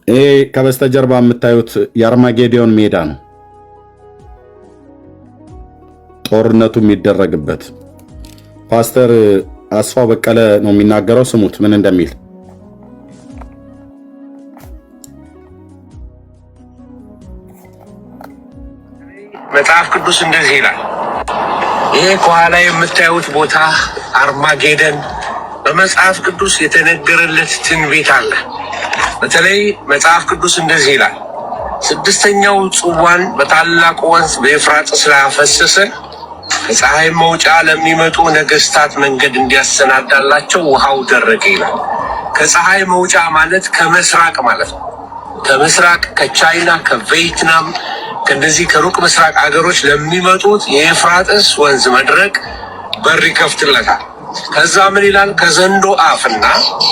ይሄ ከበስተጀርባ የምታዩት የአርማጌዶን ሜዳ ነው። ጦርነቱ የሚደረግበት ፓስተር አስፋው በቀለ ነው የሚናገረው። ስሙት ምን እንደሚል። መጽሐፍ ቅዱስ እንደዚህ ይላል። ይሄ ከኋላ የምታዩት ቦታ አርማጌደን በመጽሐፍ ቅዱስ የተነገረለት ትንቢት አለ። በተለይ መጽሐፍ ቅዱስ እንደዚህ ይላል፣ ስድስተኛው ጽዋን በታላቁ ወንዝ በኤፍራጥስ ላይ አፈሰሰ፣ ከፀሐይ መውጫ ለሚመጡ ነገስታት መንገድ እንዲያሰናዳላቸው ውሃው ደረቀ ይላል። ከፀሐይ መውጫ ማለት ከምስራቅ ማለት ነው። ከምስራቅ ከቻይና፣ ከቬትናም፣ ከእንደዚህ ከሩቅ ምስራቅ አገሮች ለሚመጡት የኤፍራጥስ ወንዝ መድረቅ በር ይከፍትለታል። ከዛ ምን ይላል? ከዘንዶ አፍና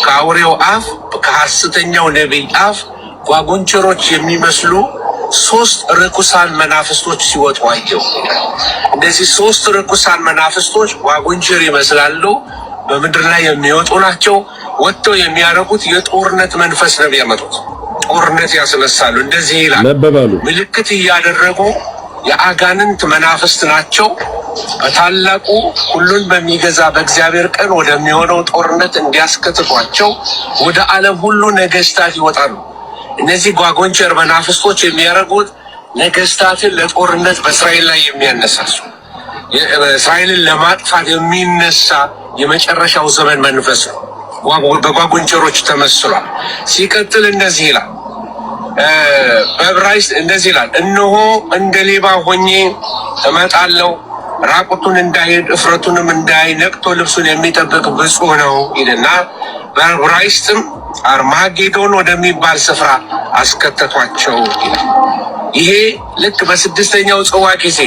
ከአውሬው አፍ ከሐሰተኛው ነቢይ አፍ ጓጉንቸሮች የሚመስሉ 3 ርኩሳን መናፍስቶች ሲወጡ አየሁ። እነዚህ 3 ርኩሳን መናፍስቶች ጓጉንቸር ይመስላሉ፣ በምድር ላይ የሚወጡ ናቸው። ወጥተው የሚያደርጉት የጦርነት መንፈስ ነው የሚያመጡት። ጦርነት ያስነሳሉ። እንደዚህ ይላል፣ ምልክት እያደረጉ የአጋንንት መናፍስት ናቸው። በታላቁ ሁሉን በሚገዛ በእግዚአብሔር ቀን ወደሚሆነው ጦርነት እንዲያስከትቷቸው ወደ ዓለም ሁሉ ነገስታት ይወጣሉ። እነዚህ ጓጎንቸር መናፍስቶች የሚያደርጉት ነገስታትን ለጦርነት በእስራኤል ላይ የሚያነሳሱ እስራኤልን ለማጥፋት የሚነሳ የመጨረሻው ዘመን መንፈስ ነው። በጓጎንቸሮች ተመስሏል። ሲቀጥል እንደዚህ ይላል፣ በዕብራይስጥ እንደዚህ ይላል፣ እነሆ እንደ ሌባ ሆኜ እመጣለሁ፣ ራቁቱን እንዳይሄድ እፍረቱንም እንዳይ ነቅቶ ልብሱን የሚጠብቅ ብፁዕ ነው ይልና በዕብራይስጥም አርማጌዶን ወደሚባል ስፍራ አስከተቷቸው ይላል። ይሄ ልክ በስድስተኛው ጽዋ ጊዜ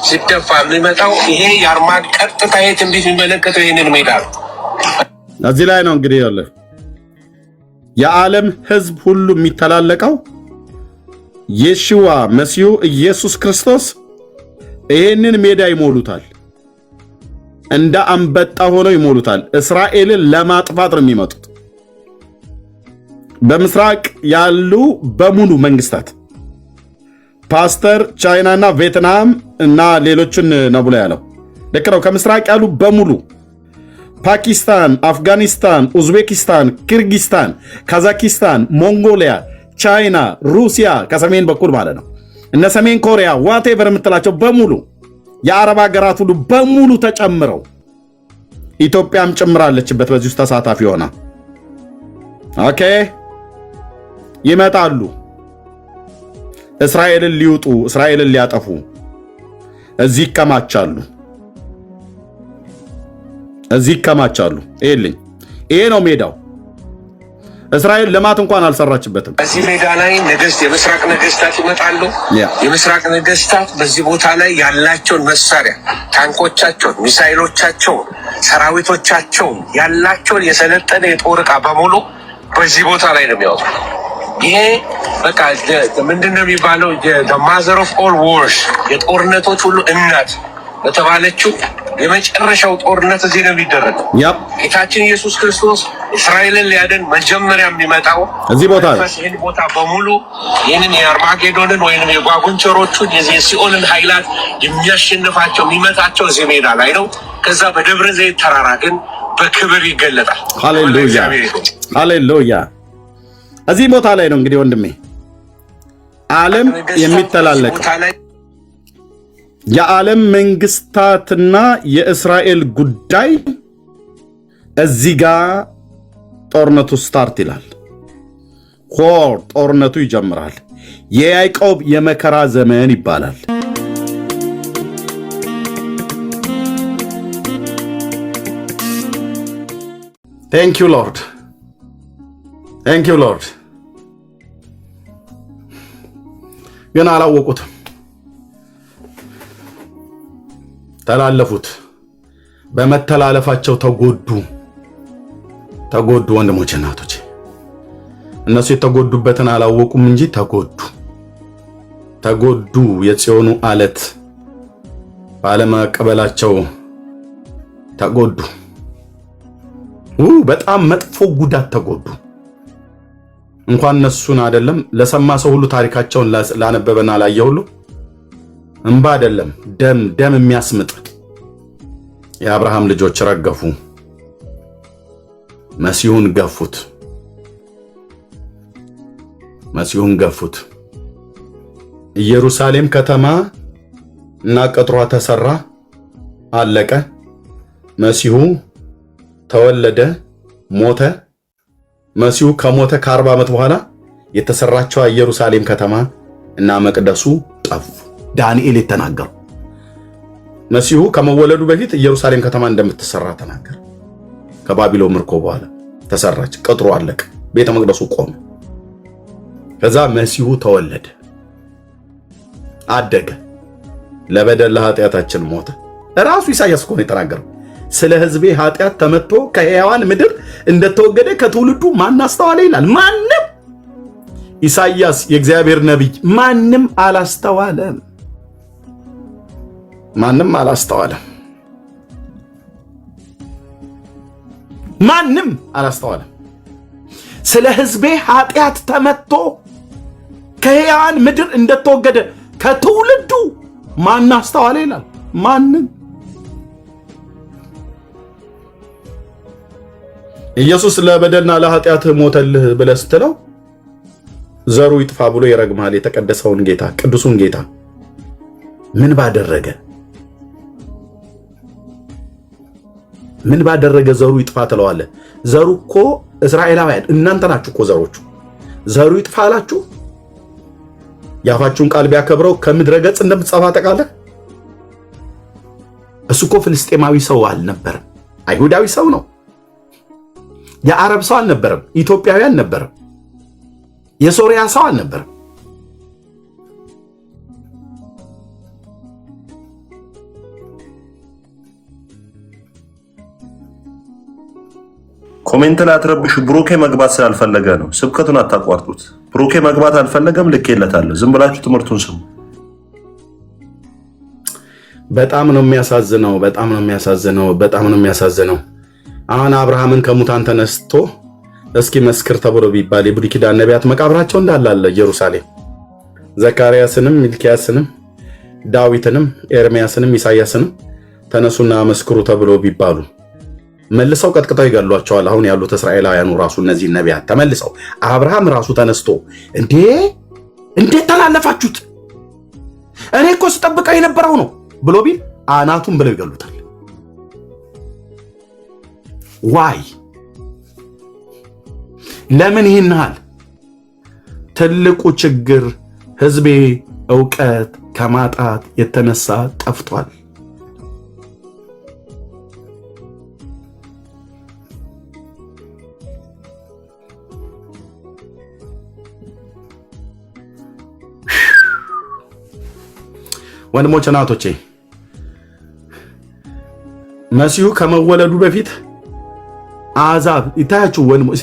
ሲደፋ የሚመጣው ይሄ ቀጥታ የትንቢት የሚመለከተው ይህንን ሜዳ ነው። እዚህ ላይ ነው እንግዲህ ያለ የዓለም ህዝብ ሁሉ የሚተላለቀው የሽዋ መሲሁ ኢየሱስ ክርስቶስ ይሄንን ሜዳ ይሞሉታል። እንደ አንበጣ ሆነው ይሞሉታል። እስራኤልን ለማጥፋት ነው የሚመጡት። በምስራቅ ያሉ በሙሉ መንግስታት ፓስተር ቻይናና ቪየትናም እና ሌሎችን ነው ብሎ ያለው ልክ ነው። ከምስራቅ ያሉ በሙሉ ፓኪስታን፣ አፍጋኒስታን፣ ኡዝቤኪስታን፣ ኪርጊስታን፣ ካዛኪስታን፣ ሞንጎሊያ፣ ቻይና፣ ሩሲያ ከሰሜን በኩል ማለት ነው እነ ሰሜን ኮሪያ ዋቴቨር የምትላቸው በሙሉ የአረብ ሀገራት ሁሉ በሙሉ ተጨምረው ኢትዮጵያም ጨምራለችበት በዚህ ውስጥ ተሳታፊ ሆና ኦኬ ይመጣሉ። እስራኤልን ሊውጡ፣ እስራኤልን ሊያጠፉ እዚህ ይከማቻሉ። ይሄ ነው ሜዳው። እስራኤል ልማት እንኳን አልሰራችበትም። በዚህ ሜዳ ላይ የምስራቅ ነገስታት ይመጣሉ። የምስራቅ ነገስታት በዚህ ቦታ ላይ ያላቸውን መሳሪያ፣ ታንኮቻቸውን፣ ሚሳይሎቻቸውን፣ ሰራዊቶቻቸውን ያላቸውን የሰለጠነ የጦር ዕቃ በሙሉ በዚህ ቦታ ላይ ነው የሚያወጡ። ይሄ በቃ ምንድነው የሚባለው? ማዘር ኦፍ ኦል ዋርስ የጦርነቶች ሁሉ እናት በተባለችው የመጨረሻው ጦርነት እዚህ ነው የሚደረገው። ጌታችን ኢየሱስ ክርስቶስ እስራኤልን ሊያድን መጀመሪያ የሚመጣው እዚህ ቦታ ነው። ይህን ቦታ በሙሉ ይህንን የአርማጌዶንን ወይም የጓጉንቸሮቹን የሲኦልን ኃይላት የሚያሸንፋቸው የሚመታቸው እዚህ ሜዳ ላይ ነው። ከዛ በደብረ ዘይት ተራራ ግን በክብር ይገለጣል። ሃሌሉያ። እዚህ ቦታ ላይ ነው እንግዲህ ወንድሜ ዓለም የሚተላለቀው። የዓለም መንግስታትና የእስራኤል ጉዳይ እዚህ ጋር ጦርነቱ ስታርት ይላል። ጦርነቱ ይጀምራል። የያዕቆብ የመከራ ዘመን ይባላል። ቴንክ ዩ ሎርድ፣ ቴንክ ዩ ሎርድ። ግን አላወቁትም። ተላለፉት። በመተላለፋቸው ተጎዱ። ወንድሞች እናቶች፣ እነሱ የተጎዱበትን አላወቁም እንጂ ተጎዱ። የጽዮኑ አለት ባለመቀበላቸው ተጎዱ። በጣም መጥፎ ጉዳት ተጎዱ። እንኳን እነሱን አይደለም ለሰማ ሰው ሁሉ ታሪካቸውን ላነበበና ላየ ሁሉ እንባ አይደለም ደም የሚያስምጥ የአብርሃም ልጆች ረገፉ፣ መሲሁን ገፉት። ኢየሩሳሌም ከተማ እና ቅጥሯ ተሰራ፣ አለቀ። መሲሁ ተወለደ፣ ሞተ። መሲሁ ከሞተ ከ40 ዓመት በኋላ የተሰራቸው ኢየሩሳሌም ከተማ እና መቅደሱ ጠፉ። ዳንኤል የተናገረው መሲሁ ከመወለዱ በፊት ኢየሩሳሌም ከተማ እንደምትሰራ ተናገረ። ከባቢሎን ምርኮ በኋላ ተሰራች፣ ቅጥሩ አለቀ፣ ቤተ መቅደሱ ቆመ። ከዛ መሲሁ ተወለደ፣ አደገ፣ ለበደል ለኃጢአታችን ሞተ። ራሱ ኢሳይያስ እኮ ነው የተናገረው። ስለ ሕዝቤ ኃጢአት ተመትቶ ከሕያዋን ምድር እንደተወገደ ከትውልዱ ማን አስተዋለ ይላል። ማንም ኢሳይያስ የእግዚአብሔር ነቢይ ማንም አላስተዋለም። ስለ ሕዝቤ ኃጢአት ተመትቶ ከሕያዋን ምድር እንደተወገደ ከትውልዱ ማን አስተዋለ ይላል። ማንም። ኢየሱስ ለበደልና ለኃጢአት ሞተልህ ብለህ ስትለው ዘሩ ይጥፋ ብሎ ይረግማል። የተቀደሰውን ጌታ ቅዱሱን ጌታ ምን ባደረገ ዘሩ ይጥፋ ትለዋለህ? ዘሩ እኮ እስራኤላውያን እናንተ ናችሁ እኮ ዘሮቹ። ዘሩ ይጥፋ አላችሁ። ያፋችሁን ቃል ቢያከብረው ከምድረ ገጽ እንደምትጸፋ ታውቃለህ። እሱ እኮ ፍልስጤማዊ ሰው አልነበረም፣ አይሁዳዊ ሰው ነው። የአረብ ሰው አልነበረም፣ ኢትዮጵያዊ አልነበረም፣ የሶሪያ ሰው አልነበረም። ኮሜንት ላይ አትረብሹ። ብሩኬ መግባት ስላልፈለገ ነው። ስብከቱን አታቋርጡት። ብሩኬ መግባት አልፈለገም፣ ልኬለታለሁ። ዝም ብላችሁ ትምህርቱን ስሙ። በጣም ነው የሚያሳዝነው። አሁን አብርሃምን ከሙታን ተነስቶ እስኪ መስክር ተብሎ ቢባል የብሉይ ኪዳን ነቢያት መቃብራቸው እንዳላለ ኢየሩሳሌም ዘካርያስንም ሚልኪያስንም ዳዊትንም ኤርሚያስንም ኢሳያስንም ተነሱና መስክሩ ተብሎ ቢባሉ መልሰው ቀጥቅጠው ይገሏቸዋል። አሁን ያሉት እስራኤላውያኑ ራሱ እነዚህ ነቢያት ተመልሰው አብርሃም ራሱ ተነስቶ እንዴት ተላለፋችሁት? እኔ እኮ ስጠብቀው የነበረው ነው ብሎ ቢል አናቱን ብለው ይገሉታል። ዋይ ለምን ይህናል? ትልቁ ችግር ህዝቤ ዕውቀት ከማጣት የተነሳ ጠፍቷል። ወንድሞች እናቶቼ መሲሁ ከመወለዱ በፊት አዛብ ይታያችሁ። ወንድሞች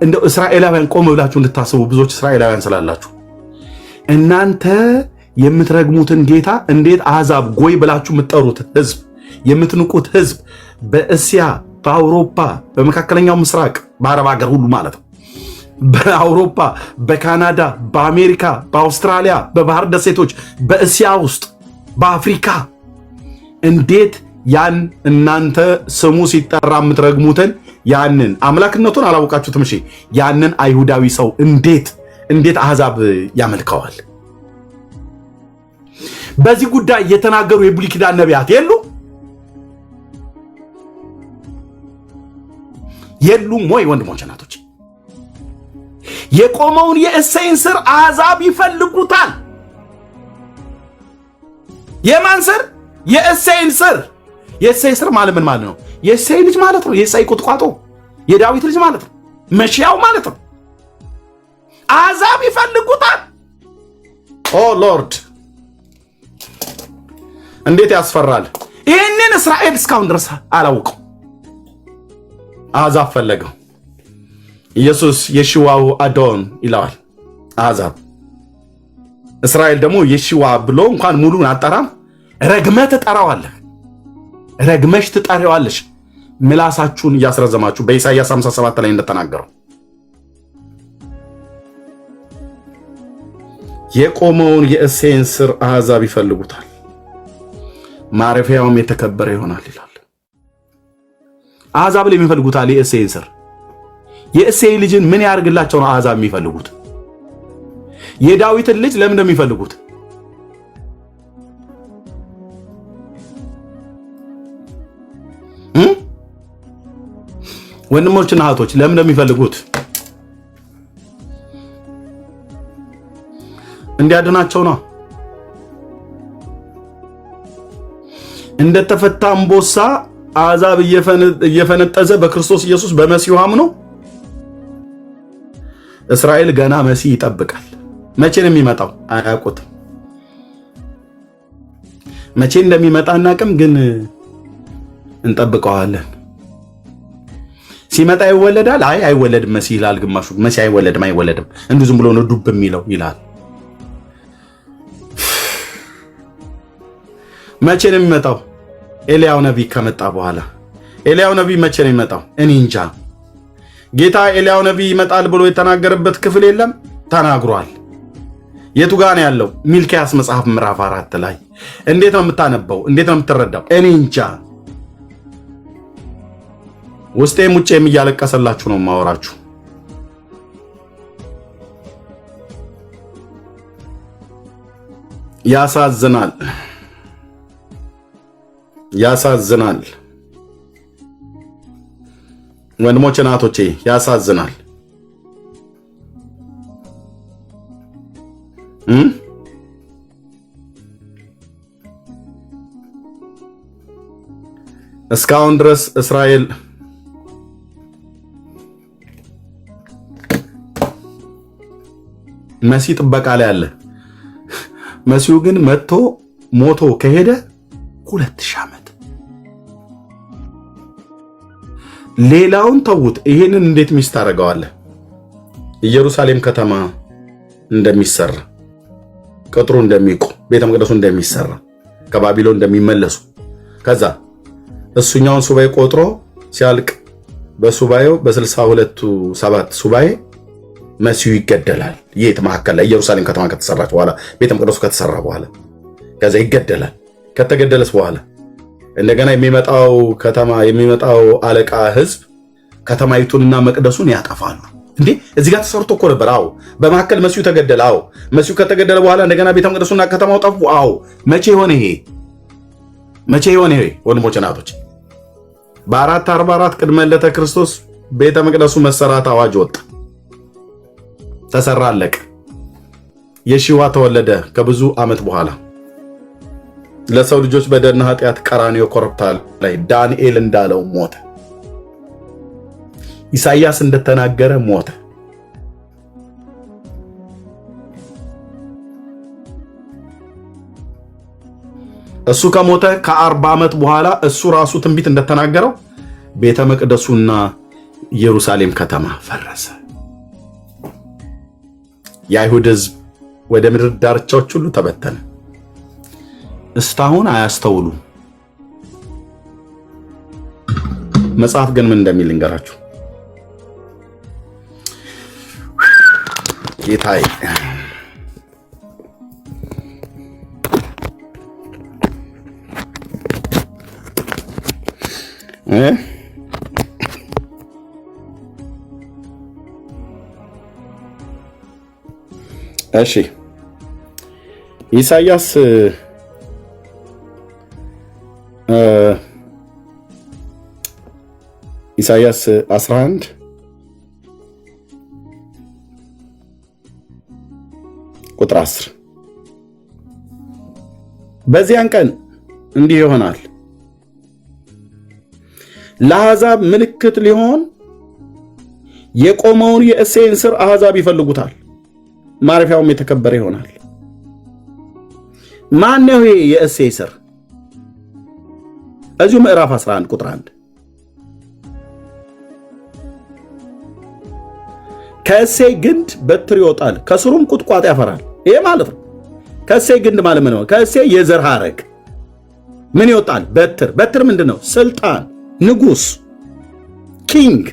እንደው እስራኤላውያን ቆም ብላችሁ እንድታስቡ ብዙዎች እስራኤላውያን ስላላችሁ እናንተ የምትረግሙትን ጌታ እንዴት አዛብ ጎይ ብላችሁ የምትጠሩት ህዝብ የምትንቁት ህዝብ በእስያ በአውሮፓ በመካከለኛው ምስራቅ በአረብ ሀገር ሁሉ ማለት ነው በአውሮፓ በካናዳ በአሜሪካ በአውስትራሊያ በባህር ደሴቶች በእስያ ውስጥ በአፍሪካ እንዴት ያን እናንተ ስሙ ሲጠራ የምትረግሙትን ያንን አምላክነቱን አላወቃችሁትም። እሺ ያንን አይሁዳዊ ሰው እንዴት አሕዛብ ያመልከዋል? በዚህ ጉዳይ የተናገሩ የብሉይ ኪዳን ነቢያት የሉም ወይ? ወንድሞች እናቶች የቆመውን የእሴይን ስር አሕዛብ ይፈልጉታል። የማን ስር? የእሴይን ስር። የእሴይ ስር ማለት ምን ማለት ነው? የእሴይ ልጅ ማለት ነው። የእሴይ ቁጥቋጦ የዳዊት ልጅ ማለት ነው። መሽያው ማለት ነው። አሕዛብ ይፈልጉታል። ኦ ሎርድ እንዴት ያስፈራል! ይህንን እስራኤል እስካሁን ድረስ አላውቀው። አሕዛብ ፈለገው። ኢየሱስ የሽዋው አዶን ይለዋል አሕዛብ። እስራኤል ደግሞ የሽዋ ብሎ እንኳን ሙሉን አጠራም። ረግመህ ትጠራዋለህ፣ ረግመሽ ትጠሪዋለሽ። ምላሳችሁን እያስረዘማችሁ በኢሳይያስ 57 ላይ እንደተናገረው የቆመውን የእሴይን ስር አሕዛብ ይፈልጉታል፣ ማረፊያውም የተከበረ ይሆናል ይላል። አሕዛብ ላይ የሚፈልጉታል የእሴይን ስር። የእሴይ ልጅን ምን ያርግላቸው ነው አሕዛብ የሚፈልጉት? የዳዊትን ልጅ ለምን እንደሚፈልጉት? ወንድሞችና እህቶች ለምን እንደሚፈልጉት? እንዲያድናቸው ነው። እንደተፈታ አንበሳ አሕዛብ እየፈነጠዘ በክርስቶስ ኢየሱስ በመሲሁ አምኖ እስራኤል ገና መሲህ ይጠብቃል። መቼ ነው የሚመጣው? አያውቁትም። መቼ እንደሚመጣ አናውቅም፣ ግን እንጠብቀዋለን። ሲመጣ ይወለዳል። አይወለድም መሲህ ይላል ግማሹ። መሲህ አይወለድም እንዲሁ ዝም ብሎ ነው ዱብ የሚለው ይላል። መቼ ነው የሚመጣው? ኤልያው ነቢይ ከመጣ በኋላ። ኤልያው ነቢይ መቼ ነው የሚመጣው? እኔ እንጃ። ጌታ ኤልያው ነቢይ ይመጣል ብሎ የተናገረበት ክፍል የለም? ተናግሯል። የቱ ጋር ነው ያለው? ሚልክያስ መጽሐፍ ምዕራፍ 4 ላይ። እንዴት ነው የምታነበው? እንዴት ነው የምትረዳው? እኔ እንጃ። ውስጤም ውጬም እያለቀሰላችሁ ነው የማወራችሁ። ያሳዝናል፣ ያሳዝናል። ወንድሞቼ እናቶቼ ያሳዝናል። እስካሁን ድረስ እስራኤል መሲህ ጥበቃ ላይ አለ። መሲሁ ግን መጥቶ ሞቶ ከሄደ 2000 ዓመት። ሌላውን ተውት። ይሄንን እንዴት ሚስት አደርገዋለህ? ኢየሩሳሌም ከተማ እንደሚሰራ፣ ቅጥሩ እንደሚቆም፣ ቤተ መቅደሱ እንደሚሰራ፣ ከባቢሎን እንደሚመለሱ፣ ከዛ እሱኛውን ሱባኤ ቆጥሮ ሲያልቅ በሱባኤው በ62ቱ 7 ሱባኤ መሲሁ ይገደላል። የት መካከል ላይ ኢየሩሳሌም ከተማ ከተሰራች በኋላ ቤተ መቅደሱ ከተሰራ በኋላ ከዛ ይገደላል። ከተገደለስ በኋላ እንደገና የሚመጣው ከተማ የሚመጣው አለቃ ህዝብ ከተማይቱንና መቅደሱን ያጠፋሉ። እንዴ እዚህ ጋር ተሰርቶ እኮ ነበር። አዎ በመካከል መሲሁ ተገደለ። አዎ መሲሁ ከተገደለ በኋላ እንደገና ቤተ መቅደሱና ከተማው ጠፉ። አዎ መቼ ሆነ ይሄ? መቼ ሆነ ይሄ? ወንድሞች እናቶች በ444 ቅድመ ልደተ ክርስቶስ ቤተ መቅደሱ መሰራት አዋጅ ወጣ። ተሰራ፣ አለቀ። የሺዋ ተወለደ ከብዙ ዓመት በኋላ ለሰው ልጆች በደልና ኃጢአት ቀራንዮ ኮረብታ ላይ ዳንኤል እንዳለው ሞተ። ኢሳይያስ እንደተናገረ ሞተ። እሱ ከሞተ ከ40 ዓመት በኋላ እሱ ራሱ ትንቢት እንደተናገረው ቤተ መቅደሱና ኢየሩሳሌም ከተማ ፈረሰ። የአይሁድ ሕዝብ ወደ ምድር ዳርቻዎች ሁሉ ተበተነ። እስካሁን አያስተውሉ። መጽሐፍ ግን ምን እንደሚል ልንገራችሁ። ጌታዬ እሺ ኢሳይያስ ኢሳይያስ 11 ቁጥር 10 በዚያን ቀን እንዲህ ይሆናል፣ ለአሕዛብ ምልክት ሊሆን የቆመውን የእሴይን ስር አሕዛብ ይፈልጉታል፣ ማረፊያውም የተከበረ ይሆናል። ማን ነው ይሄ የእሴይ ስር? እዚሁ ምዕራፍ 11 ቁጥር 1 ከእሴይ ግንድ በትር ይወጣል ከስሩም ቁጥቋጥ ያፈራል። ይሄ ማለት ነው ከእሴይ ግንድ ማለት ነው። ከእሴይ የዘር ሐረግ ምን ይወጣል? በትር። በትር ምንድን ነው? ስልጣን፣ ንጉስ፣ ኪንግ፣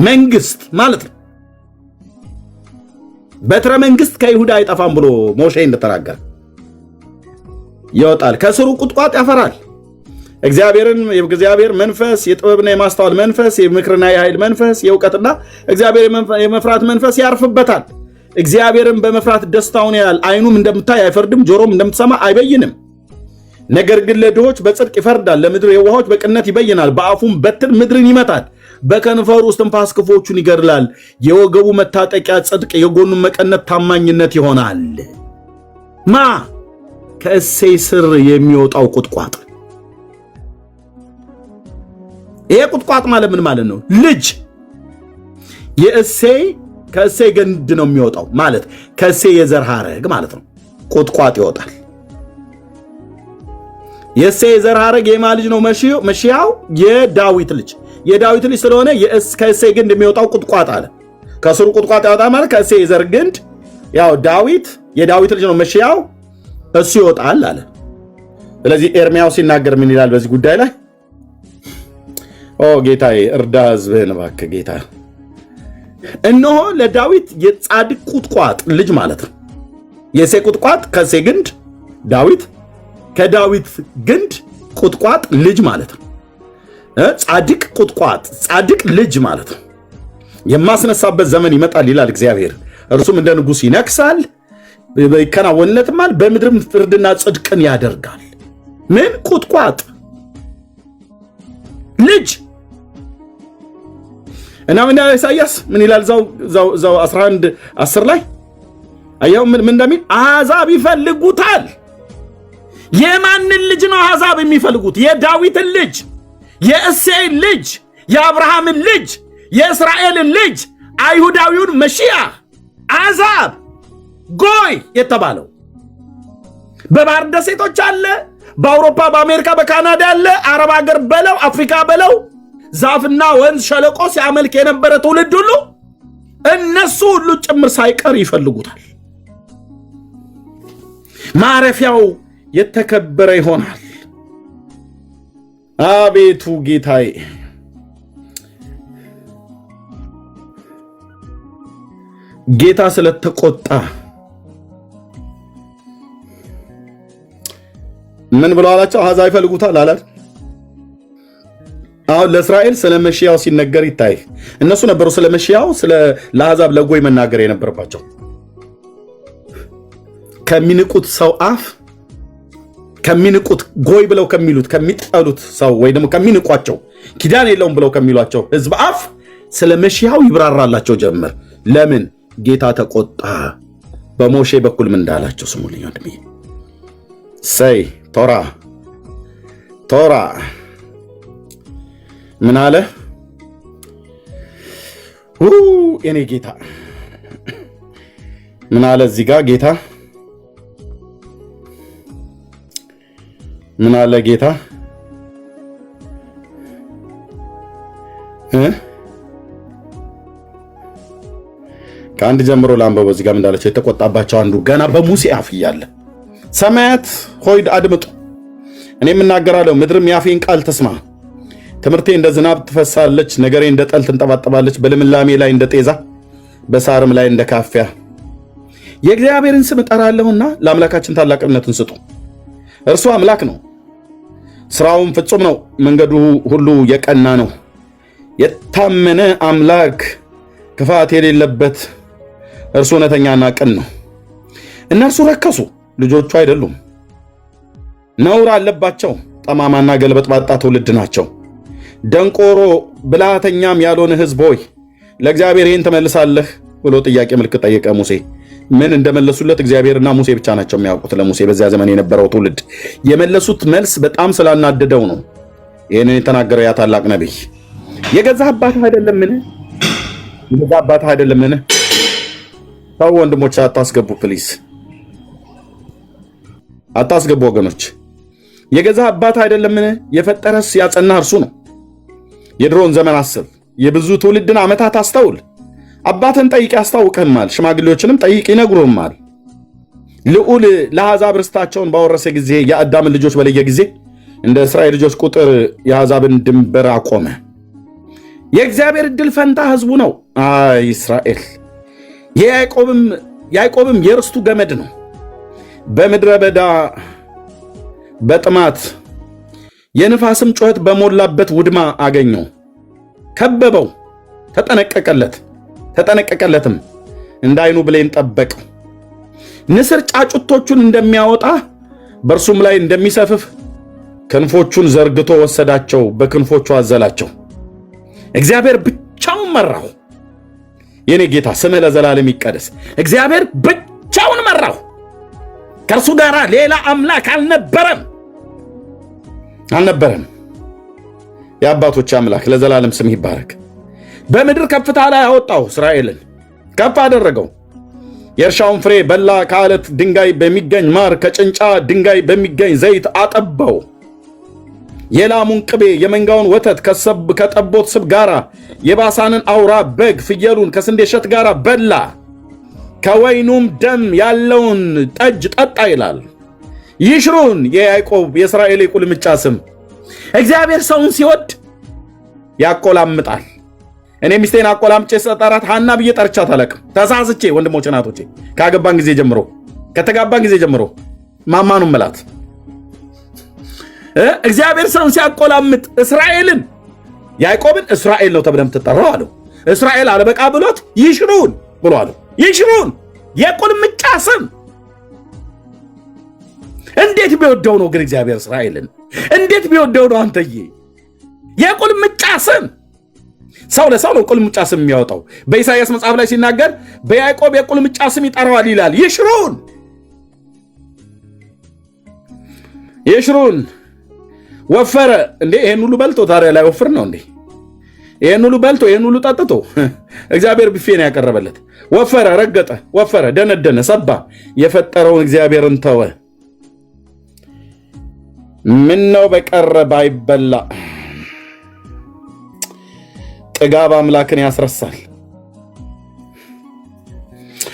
መንግስት ማለት ነው። በትረ መንግስት ከይሁዳ አይጠፋም ብሎ ሞሼ እንደተናገረ ይወጣል፣ ከስሩ ቁጥቋጥ ያፈራል። እግዚአብሔር መንፈስ፣ የጥበብና የማስተዋል መንፈስ፣ የምክርና የኃይል መንፈስ፣ የእውቀትና እግዚአብሔር የመፍራት መንፈስ ያርፍበታል። እግዚአብሔርን በመፍራት ደስታውን ያያል። አይኑም እንደምታይ አይፈርድም፣ ጆሮም እንደምትሰማ አይበይንም። ነገር ግን ለድሆች በጽድቅ ይፈርዳል፣ ለምድር የዋሆች በቅንነት ይበይናል። በአፉም በትር ምድርን ይመታል፣ በከንፈሩ እስትንፋስ ክፉዎቹን ይገድላል። የወገቡ መታጠቂያ ጽድቅ፣ የጎኑን መቀነት ታማኝነት ይሆናል። ማ ከእሴይ ስር የሚወጣው ቁጥቋጥ። ይሄ ቁጥቋጥ ማለት ምን ማለት ነው? ልጅ ከእሴይ ግንድ ነው የሚወጣው ማለት ከእሴይ የዘር ሐረግ ማለት ነው። ቁጥቋጥ ይወጣል። የእሴይ የዘር ሐረግ የማ ልጅ ነው? መሺያው የዳዊት ልጅ። የዳዊት ልጅ ስለሆነ ከእሴይ ግንድ የሚወጣው ቁጥቋጥ አለ። ከስሩ ቁጥቋጥ ያወጣ ማለት ከእሴይ የዘር ግንድ፣ ያው የዳዊት ልጅ ነው መሺያው፣ እሱ ይወጣል አለ። ስለዚህ ኤርምያው ሲናገር ምን ይላል በዚህ ጉዳይ ላይ? ኦ ጌታዬ እርዳ ሕዝብህን እባክህ ጌታ። እነሆ ለዳዊት የጻድቅ ቁጥቋጥ ልጅ ማለት ነው። የእሴይ ቁጥቋጥ ከእሴይ ግንድ፣ ዳዊት ከዳዊት ግንድ ቁጥቋጥ ልጅ ማለት ነው። ጻድቅ ቁጥቋጥ ጻድቅ ልጅ ማለት ነው። የማስነሳበት ዘመን ይመጣል ይላል እግዚአብሔር። እርሱም እንደ ንጉሥ ይነግሣል፣ ይከናወንለትማል፣ በምድርም ፍርድና ጽድቅን ያደርጋል። ምን ቁጥቋጥ ልጅ እና ምን ያለ ኢሳይያስ ምን ይላል? እዛው 11:10 ላይ አያው ምን እንደሚል አሕዛብ ይፈልጉታል። የማንን ልጅ ነው አሕዛብ የሚፈልጉት? የዳዊትን ልጅ፣ የእሴይን ልጅ፣ የአብርሃምን ልጅ፣ የእስራኤልን ልጅ፣ አይሁዳዊውን መሺያ። አሕዛብ ጎይ የተባለው በባህር ደሴቶች አለ፣ በአውሮፓ በአሜሪካ በካናዳ አለ፣ አረብ ሀገር በለው አፍሪካ በለው ዛፍና ወንዝ ሸለቆ ሲያመልክ የነበረ ትውልድ ሁሉ እነሱ ሁሉ ጭምር ሳይቀር ይፈልጉታል። ማረፊያው የተከበረ ይሆናል። አቤቱ ጌታዬ ጌታ ስለተቆጣ ምን ብለው አላቸው? አሕዛብ ይፈልጉታል አላል። አሁን ለእስራኤል ስለ መሺያው ሲነገር ይታይ። እነሱ ነበሩ ስለ መሺያው ለአሕዛብ ለጎይ መናገር የነበረባቸው። ከሚንቁት ሰው አፍ ከሚንቁት ጎይ ብለው ከሚሉት ከሚጠሉት ሰው ወይ ደግሞ ከሚንቋቸው ኪዳን የለውም ብለው ከሚሏቸው ሕዝብ አፍ ስለ መሺያው ይብራራላቸው ጀመር። ለምን? ጌታ ተቆጣ። በሞሼ በኩል ምን እንዳላቸው ስሙልኝ ወንድሜ። ሰይ ቶራ ምን አለ? የኔ ጌታ ምን አለ? እዚህ ጋር ጌታ ምን አለ? ጌታ ከአንድ ጀምሮ ላንበበው። እዚህ ጋር ምን እንዳለቸው የተቆጣባቸው አንዱ ገና በሙሴ አፍ እያለ ሰማያት ሆይ አድምጡ፣ እኔም እናገራለሁ፣ ምድርም የአፌን ቃል ትስማ። ትምህርቴ እንደ ዝናብ ትፈሳለች፣ ነገሬ እንደ ጠል ትንጠባጠባለች። በልምላሜ ላይ እንደ ጤዛ፣ በሳርም ላይ እንደ ካፊያ። የእግዚአብሔርን ስም እጠራለሁና ለአምላካችን ታላቅነትን ስጡ። እርሱ አምላክ ነው፣ ስራውም ፍጹም ነው፣ መንገዱ ሁሉ የቀና ነው። የታመነ አምላክ፣ ክፋት የሌለበት እርሱ እውነተኛና ቅን ነው። እነርሱ ረከሱ፣ ልጆቹ አይደሉም፣ ነውር አለባቸው፣ ጠማማና ገልበጥባጣ ትውልድ ናቸው። ደንቆሮ ብልሃተኛም ያልሆነ ሕዝብ ሆይ ለእግዚአብሔር ይህን ትመልሳለህ ብሎ ጥያቄ ምልክት ጠየቀ ሙሴ። ምን እንደመለሱለት እግዚአብሔርና ሙሴ ብቻ ናቸው የሚያውቁት። ለሙሴ በዚያ ዘመን የነበረው ትውልድ የመለሱት መልስ በጣም ስላናደደው ነው ይህንን የተናገረው ያ ታላቅ ነቢይ። የገዛ አባትህ አይደለምን? የገዛ አባትህ አይደለምን? ሰው ወንድሞች አታስገቡ፣ ፕሊዝ አታስገቡ ወገኖች። የገዛ አባትህ አይደለምን? የፈጠረስ ያጸናህ እርሱ ነው። የድሮውን ዘመን አስብ፣ የብዙ ትውልድን ዓመታት አስተውል። አባትን ጠይቅ ያስታውቅህማል፣ ሽማግሌዎችንም ጠይቅ ይነግሩህማል። ልዑል ለአሕዛብ ርስታቸውን ባወረሰ ጊዜ የአዳምን ልጆች በለየ ጊዜ እንደ እስራኤል ልጆች ቁጥር የአሕዛብን ድንበር አቆመ። የእግዚአብሔር ዕድል ፈንታ ሕዝቡ ነው። አይ እስራኤል፣ ያዕቆብም የርስቱ ገመድ ነው። በምድረ በዳ በጥማት የንፋስም ጩኸት በሞላበት ውድማ አገኘው። ከበበው፣ ተጠነቀቀለትም፣ እንዳይኑ ብሌን ጠበቀው። ንስር ጫጩቶቹን እንደሚያወጣ በእርሱም ላይ እንደሚሰፍፍ ክንፎቹን ዘርግቶ ወሰዳቸው፣ በክንፎቹ አዘላቸው። እግዚአብሔር ብቻውን መራው። የኔ ጌታ ስምህ ለዘላለም ይቀደስ። እግዚአብሔር ብቻውን መራው። ከእርሱ ጋር ሌላ አምላክ አልነበረም። የአባቶች አምላክ ለዘላለም ስም ይባረክ። በምድር ከፍታ ላይ አወጣው፣ እስራኤልን ከፍ አደረገው። የእርሻውን ፍሬ በላ፣ ከአለት ድንጋይ በሚገኝ ማር፣ ከጭንጫ ድንጋይ በሚገኝ ዘይት አጠባው። የላሙን ቅቤ የመንጋውን ወተት ከጠቦት ስብ ጋር፣ የባሳንን አውራ በግ ፍየሉን ከስንዴ እሸት ጋር በላ። ከወይኑም ደም ያለውን ጠጅ ጠጣ ይላል። ይሽሩን የያዕቆብ የእስራኤል የቁልምጫ ስም። እግዚአብሔር ሰውን ሲወድ ያቆላምጣል። እኔ ሚስቴን አቆላምጬ ስጠራት ሐና ብዬ ጠርቻት አላውቅም። ተሳስቼ ወንድሞቼ ናቶቼ ከተጋባን ጊዜ ጀምሮ ማማኑን መላት። እግዚአብሔር ሰውን ሲያቆላምጥ እስራኤልን ያዕቆብን እስራኤል ነው ተብለህ የምትጠራው አለው። እስራኤል አለበቃ ብሎት ይሽሩን ብሎ አለው። ይሽሩን የቁልምጫ ስም። እንዴት ቢወደው ነው ግን እግዚአብሔር እስራኤልን? እንዴት ቢወደው ነው አንተዬ? የቁልምጫ ስም። ሰው ለሰው ነው ቁልምጫ ስም የሚያወጣው። በኢሳይያስ መጽሐፍ ላይ ሲናገር በያዕቆብ የቁልምጫ ስም ይጠራዋል ይላል። ይሽሩን ወፈረ እንዴ? ይሄን ሁሉ በልቶ ታዲያ ላይ ወፍር ነው እንዴ? ይሄን ሁሉ በልቶ ይሄን ሁሉ ጠጥቶ እግዚአብሔር ቢፌ ነው ያቀረበለት። ወፈረ፣ ረገጠ፣ ወፈረ፣ ደነደነ፣ ሰባ። የፈጠረውን እግዚአብሔርን ተወ። ምን ነው በቀረ ባይበላ። ጥጋብ አምላክን ያስረሳል።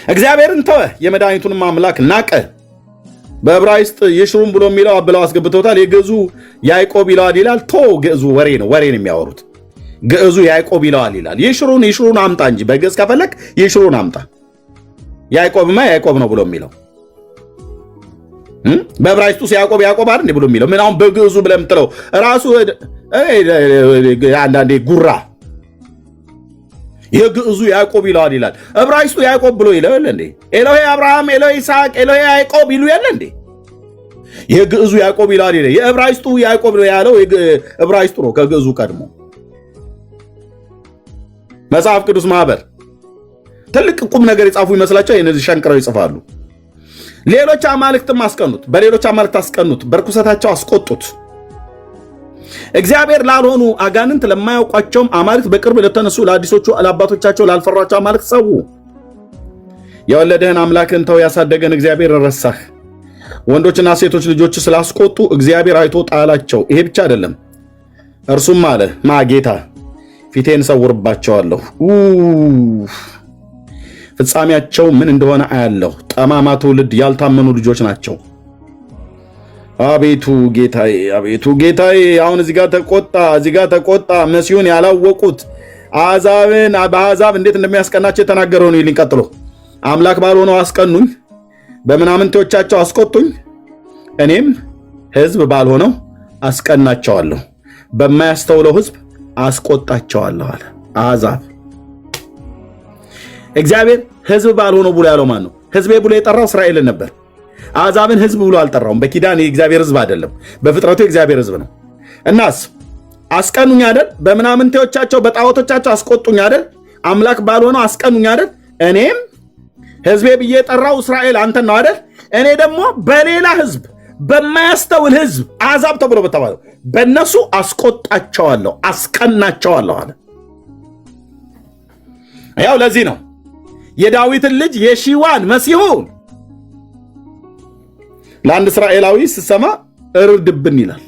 እግዚአብሔርን ተወ፣ የመድኃኒቱንም አምላክ ናቀ። በዕብራይስጥ ይሽሩን ብሎ የሚለው አብለው አስገብተውታል። የግዕዙ ያዕቆብ ይለዋል ይላል። ግዕዙ ወሬ ነው የሚያወሩት። ግዕዙ ያዕቆብ ይለዋል ይላል። ይሽሩን አምጣ እንጂ በግዕዝ ከፈለክ ይሽሩን አምጣ። ያዕቆብማ ያዕቆብ ነው ብሎ የሚለው በዕብራይስጡስ ያዕቆብ አይደል ብሎ የሚለው ምን? አሁን በግዕዙ ብለህ የምትለው ራሱ አንዳንዴ ጉራ የግዕዙ ያዕቆብ ይለዋል ይላል። ዕብራይስጡ ያዕቆብ ብሎ ይለው የለ እንዴ? ኤሎሄ አብርሃም፣ ኤሎሄ ይስሐቅ፣ ኤሎሄ ያዕቆብ ይሉ የለ እንዴ? የግዕዙ ያዕቆብ ይለዋል ይላል። የዕብራይስጡ ያዕቆብ ያለው ዕብራይስጡ ነው ከግዕዙ ቀድሞ። መጽሐፍ ቅዱስ ማህበር ትልቅ ቁም ነገር የጻፉ ይመስላቸው እነዚህ ሸንቅረው ይጽፋሉ። ሌሎች አማልክትም አስቀኑት፣ በሌሎች አማልክት አስቀኑት፣ በርኩሰታቸው አስቆጡት። እግዚአብሔር ላልሆኑ አጋንንት ለማያውቋቸውም አማልክት በቅርብ ለተነሱ ለአዲሶቹ ለአባቶቻቸው ላልፈሯቸው አማልክት ሰው። የወለደህን አምላክን ተው፣ ያሳደገን እግዚአብሔር ረሳህ። ወንዶችና ሴቶች ልጆች ስላስቆጡ እግዚአብሔር አይቶ ጣላቸው። ይሄ ብቻ አይደለም፣ እርሱም አለ ጌታ ፊቴን ሰውርባቸዋለሁ፣ ፍጻሜያቸው ምን እንደሆነ አያለሁ። ጠማማ ትውልድ፣ ያልታመኑ ልጆች ናቸው። አቤቱ ጌታዬ፣ አሁን እዚህ ጋር ተቆጣ። መሲሁን ያላወቁት በአሕዛብ እንዴት እንደሚያስቀናቸው የተናገረው ነው። ይልኝ ቀጥሎ አምላክ ባልሆነው አስቀኑኝ፣ በምናምንቴዎቻቸው አስቆጡኝ፣ እኔም ሕዝብ ባልሆነው አስቀናቸዋለሁ፣ በማያስተውለው ሕዝብ አስቆጣቸዋለሁ አለ። አሕዛብ እግዚአብሔር ሕዝብ ባልሆነው ብሎ ያለው ማን ነው? ሕዝቤ ብሎ የጠራው እስራኤልን ነበር። አሕዛብን ሕዝብ ብሎ አልጠራውም። በኪዳን የእግዚአብሔር ሕዝብ አይደለም፣ በፍጥረቱ የእግዚአብሔር ሕዝብ ነው። እናስ አስቀኑኝ አይደል? በምናምንቴዎቻቸው በጣዖቶቻቸው አስቆጡኝ አይደል? አምላክ ባልሆነው አስቀኑኝ አይደል? እኔም ሕዝቤ ብዬ የጠራው እስራኤል አንተን ነው አይደል? እኔ ደግሞ በሌላ ሕዝብ በማያስተውል ሕዝብ አሕዛብ ተብሎ በተባለው በእነሱ አስቆጣቸዋለሁ፣ አስቀናቸዋለሁ አለ። ያው ለዚህ ነው የዳዊትን ልጅ የሺዋን መሲሁን ለአንድ እስራኤላዊ ስሰማ እርድብን ይላል።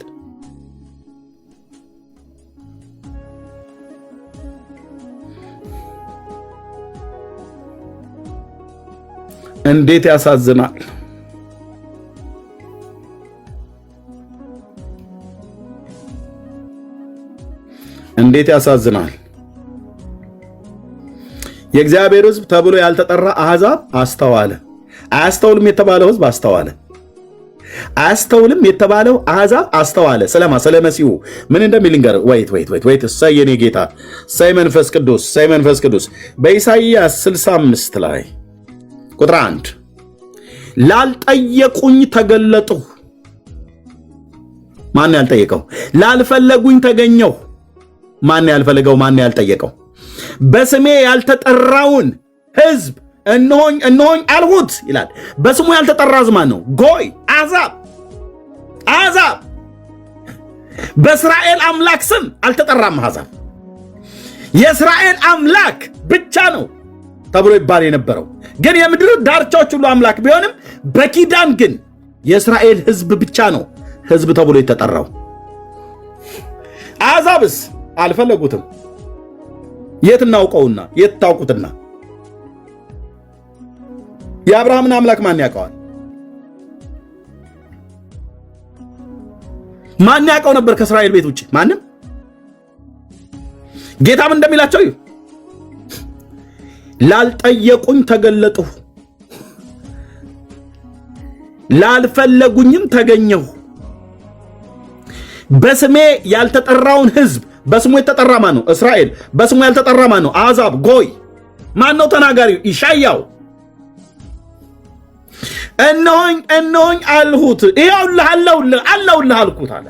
እንዴት ያሳዝናል! እንዴት ያሳዝናል! የእግዚአብሔር ሕዝብ ተብሎ ያልተጠራ አሕዛብ አስተዋለ። አያስተውልም የተባለው ሕዝብ አስተዋለ። አያስተውልም የተባለው አሕዛብ አስተዋለ። ስለማ ስለ መሲሁ ምን እንደሚል ንገር። ወይት እሰይ የኔ ጌታ፣ እሰይ መንፈስ ቅዱስ፣ እሰይ መንፈስ ቅዱስ። በኢሳይያስ 65 ላይ ቁጥር 1 ላልጠየቁኝ ተገለጥሁ። ማን ያልጠየቀው? ላልፈለጉኝ ተገኘሁ። ማን ያልፈለገው? ማን ያልጠየቀው? በስሜ ያልተጠራውን ሕዝብ እነሆኝ እነሆኝ አልሁት ይላል። በስሙ ያልተጠራ ሕዝብ ማን ነው? ጎይ አሕዛብ። በእስራኤል አምላክ ስም አልተጠራም አሕዛብ። የእስራኤል አምላክ ብቻ ነው ተብሎ ይባል የነበረው ግን የምድር ዳርቻዎች ሁሉ አምላክ ቢሆንም በኪዳን ግን የእስራኤል ሕዝብ ብቻ ነው ሕዝብ ተብሎ የተጠራው። አሕዛብስ አልፈለጉትም። የት እናውቀውና የት ታውቁትና? የአብርሃምን አምላክ ማን ያውቀዋል? ማን ያውቀው ነበር ከእስራኤል ቤት ውጭ? ማንም። ጌታም እንደሚላቸው ላልጠየቁኝ ተገለጥሁ፣ ላልፈለጉኝም ተገኘሁ። በስሜ ያልተጠራውን ሕዝብ በስሙ የተጠራ ማን ነው? እስራኤል። በስሙ ያልተጠራ ማን ነው? አሕዛብ። ጎይ ማን ነው ተናጋሪው? ኢሳይያው። እነሆኝ እነሆኝ አልሁት፣ ይኸውልህ አለሁልህ አልኩት አለ።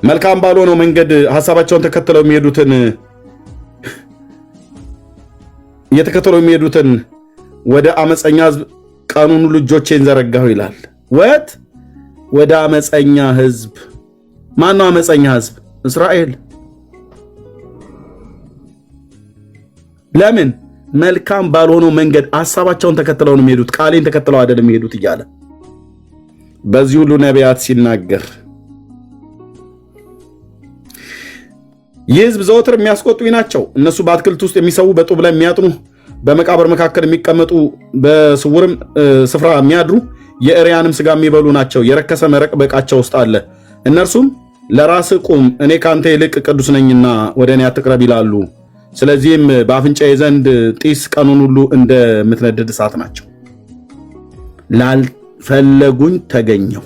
መልካም ባልሆነው መንገድ ሐሳባቸውን ተከትለው የሚሄዱትን ወደ አመፀኛ ሕዝብ ቀኑን ሁሉ እጆቼን ዘረጋሁ ይላል። ወደ አመፀኛ ሕዝብ። ማን ነው አመፀኛ ሕዝብ? እስራኤል። ለምን? መልካም ባልሆነው መንገድ ሐሳባቸውን ተከትለው ነው የሚሄዱት፣ ቃሌን ተከትለው አይደለም የሚሄዱት እያለ በዚህ ሁሉ ነቢያት ሲናገር ይህ ሕዝብ ዘወትር የሚያስቆጡኝ ናቸው። እነሱ በአትክልት ውስጥ የሚሰዉ፣ በጡብ ላይ የሚያጥኑ፣ በመቃብር መካከል የሚቀመጡ፣ በስውርም ስፍራ የሚያድሩ፣ የእሪያንም ስጋ የሚበሉ ናቸው። የረከሰ መረቅ በዕቃቸው ውስጥ አለ። እነርሱም ለራስህ ቁም፣ እኔ ካንተ ይልቅ ቅዱስ ነኝና ወደ እኔ አትቅረብ ይላሉ። ስለዚህም በአፍንጫዬ ዘንድ ጢስ ቀኑን ሁሉ እንደምትነድድ እሳት ናቸው። ላልፈለጉኝ ተገኘሁ።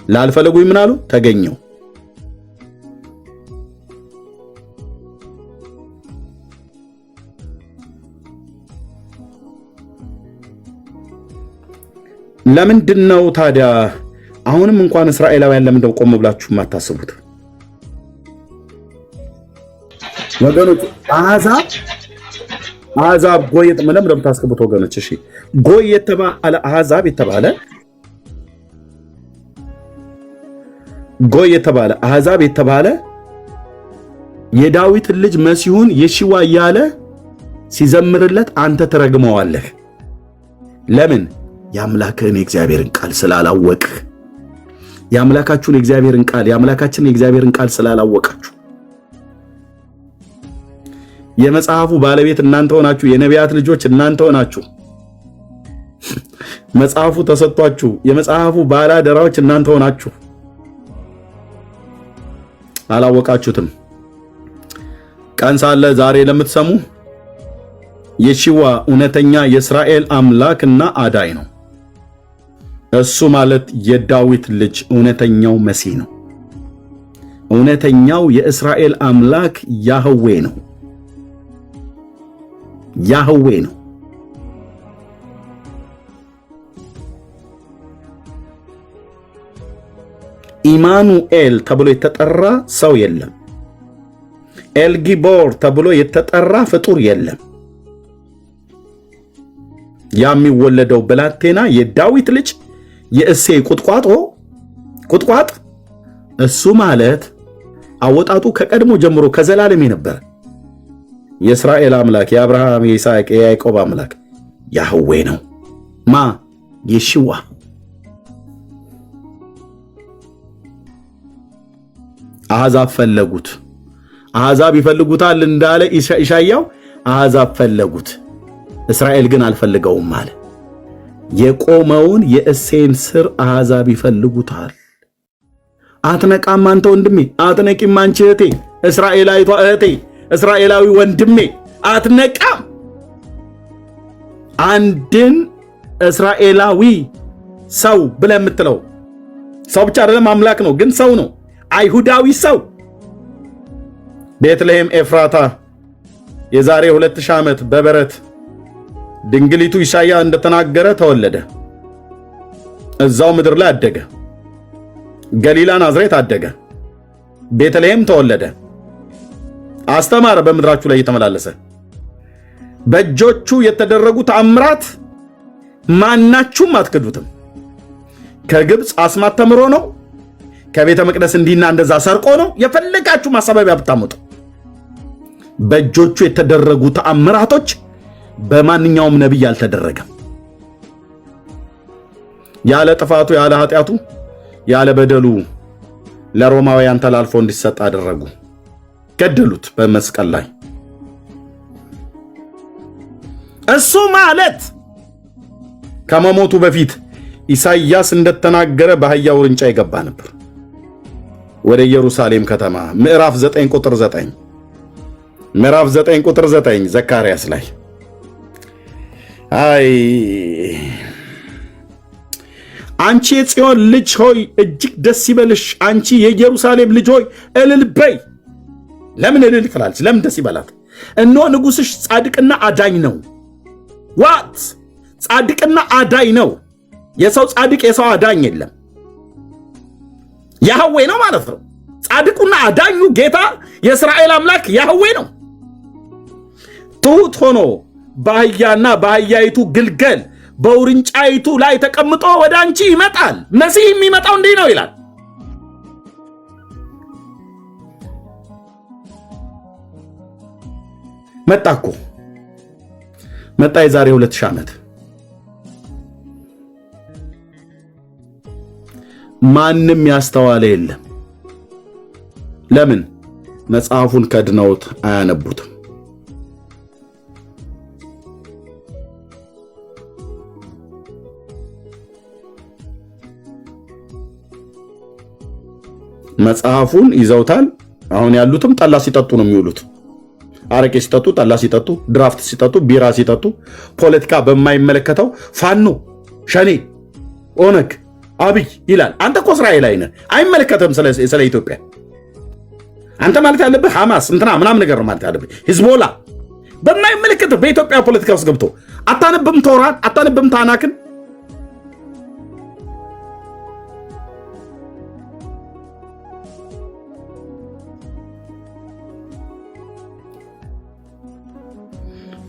ላልፈለጉኝ ምን አሉ? ተገኘሁ። ለምንድን ነው ታዲያ አሁንም እንኳን እስራኤላውያን ለምንድነው ቆም ብላችሁ የማታስቡት? ወገኖች አሕዛብ ጎይ ለምን እንደምታስቀቡት ወገኖች፣ እሺ ጎይ የተባለ አሕዛብ የተባለ ጎይ የተባለ አሕዛብ የተባለ የዳዊትን ልጅ መሲሁን የሺዋ እያለ ሲዘምርለት አንተ ትረግመዋለህ። ለምን? የአምላክህን የእግዚአብሔርን ቃል ስላላወቅህ። የአምላካችሁን የእግዚአብሔርን ቃል የአምላካችንን የእግዚአብሔርን ቃል ስላላወቃችሁ። የመጽሐፉ ባለቤት እናንተ ሆናችሁ፣ የነቢያት ልጆች እናንተ ሆናችሁ፣ መጽሐፉ ተሰጥቷችሁ የመጽሐፉ ባላደራዎች እናንተ ሆናችሁ አላወቃችሁትም። ቀን ሳለ ዛሬ ለምትሰሙ የሺዋ እውነተኛ የእስራኤል አምላክና አዳኝ ነው። እሱ ማለት የዳዊት ልጅ እውነተኛው መሲህ ነው። እውነተኛው የእስራኤል አምላክ ያህዌ ነው። ያህዌ ነው። ኢማኑኤል ተብሎ የተጠራ ሰው የለም። ኤልጊቦር ተብሎ የተጠራ ፍጡር የለም። ያ የሚወለደው ብላቴና የዳዊት ልጅ የእሴይ ቁጥቋጥ እሱ ማለት አወጣጡ ከቀድሞ ጀምሮ ከዘላለም የነበረ የእስራኤል አምላክ የአብርሃም የይስሐቅ የያዕቆብ አምላክ ያህዌ ነው። የሺዋ አሕዛብ ፈለጉት። አሕዛብ ይፈልጉታል እንዳለ ኢሳይያው አሕዛብ ፈለጉት፣ እስራኤል ግን አልፈልገውም አለ። የቆመውን የእሴይን ሥር አሕዛብ ይፈልጉታል። አትነቃም አንተ ወንድሜ፣ አትነቂም አንቺ እህቴ፣ እስራኤላዊቷ እህቴ፣ እስራኤላዊ ወንድሜ አትነቃም። አንድን እስራኤላዊ ሰው ብለህ የምትለው ሰው ብቻ አይደለም፣ አምላክ ነው፣ ግን ሰው ነው። አይሁዳዊ ሰው ቤትልሔም ኤፍራታ የዛሬ 2000 ዓመት በበረት ድንግሊቱ ኢሳያ እንደተናገረ ተወለደ። እዛው ምድር ላይ አደገ። ገሊላ ናዝሬት አደገ። ቤትልሔም ተወለደ። አስተማረ። በምድራችሁ ላይ እየተመላለሰ በእጆቹ የተደረጉ ተአምራት ማናችሁም አትክዱትም። ከግብፅ አስማት ተምሮ ነው። ከቤተ መቅደስ እንዲና እንደዛ ሰርቆ ነው። የፈለጋችሁ ማሳበቢያ ብታመጡ በእጆቹ የተደረጉ ተአምራቶች በማንኛውም ነቢይ አልተደረገም። ያለ ጥፋቱ፣ ያለ ኃጢአቱ፣ ያለ በደሉ ለሮማውያን ተላልፎ እንዲሰጥ አደረጉ። ገደሉት በመስቀል ላይ። እሱ ማለት ከመሞቱ በፊት ኢሳይያስ እንደተናገረ በአህያ ውርንጫ ይገባ ነበር ወደ ኢየሩሳሌም ከተማ። ምዕራፍ 9 ቁጥር 9 ምዕራፍ 9 ቁጥር 9 ዘካርያስ ላይ አይ አንቺ የጽዮን ልጅ ሆይ እጅግ ደስ ይበልሽ፣ አንቺ የኢየሩሳሌም ልጅ ሆይ እልል በይ። ለምን እልል ትላለች? ለምን ደስ ይበላት? እነሆ ንጉሥሽ ጻድቅና አዳኝ ነው። ዋት ጻድቅና አዳኝ ነው። የሰው ጻድቅ የሰው አዳኝ የለም። ያህዌ ነው ማለት ነው። ጻድቁና አዳኙ ጌታ የእስራኤል አምላክ ያህዌ ነው። ትሑት ሆኖ በአህያና በአህያይቱ ግልገል በውርንጫይቱ ላይ ተቀምጦ ወደ አንቺ ይመጣል። መሲህ የሚመጣው እንዲህ ነው ይላል። መጣ እኮ መጣ። የዛሬ 2000 ዓመት ማንም ያስተዋለ የለም። ለምን? መጽሐፉን ከድነውት አያነቡትም። መጽሐፉን ይዘውታል። አሁን ያሉትም ጠላ ሲጠጡ ነው የሚውሉት። አረቄ ሲጠጡ፣ ጠላ ሲጠጡ፣ ድራፍት ሲጠጡ፣ ቢራ ሲጠጡ፣ ፖለቲካ በማይመለከተው ፋኖ፣ ሸኔ፣ ኦነግ፣ አብይ ይላል። አንተ እኮ እስራኤላዊ ነህ፣ አይመለከተም ስለ ኢትዮጵያ። አንተ ማለት ያለብህ ሐማስ እንትና ምናምን ነገር ማለት ያለብህ ሂዝቦላ በማይመለከተው በኢትዮጵያ ፖለቲካ ውስጥ ገብቶ አታነብም? ቶራን አታነብም? ታናክን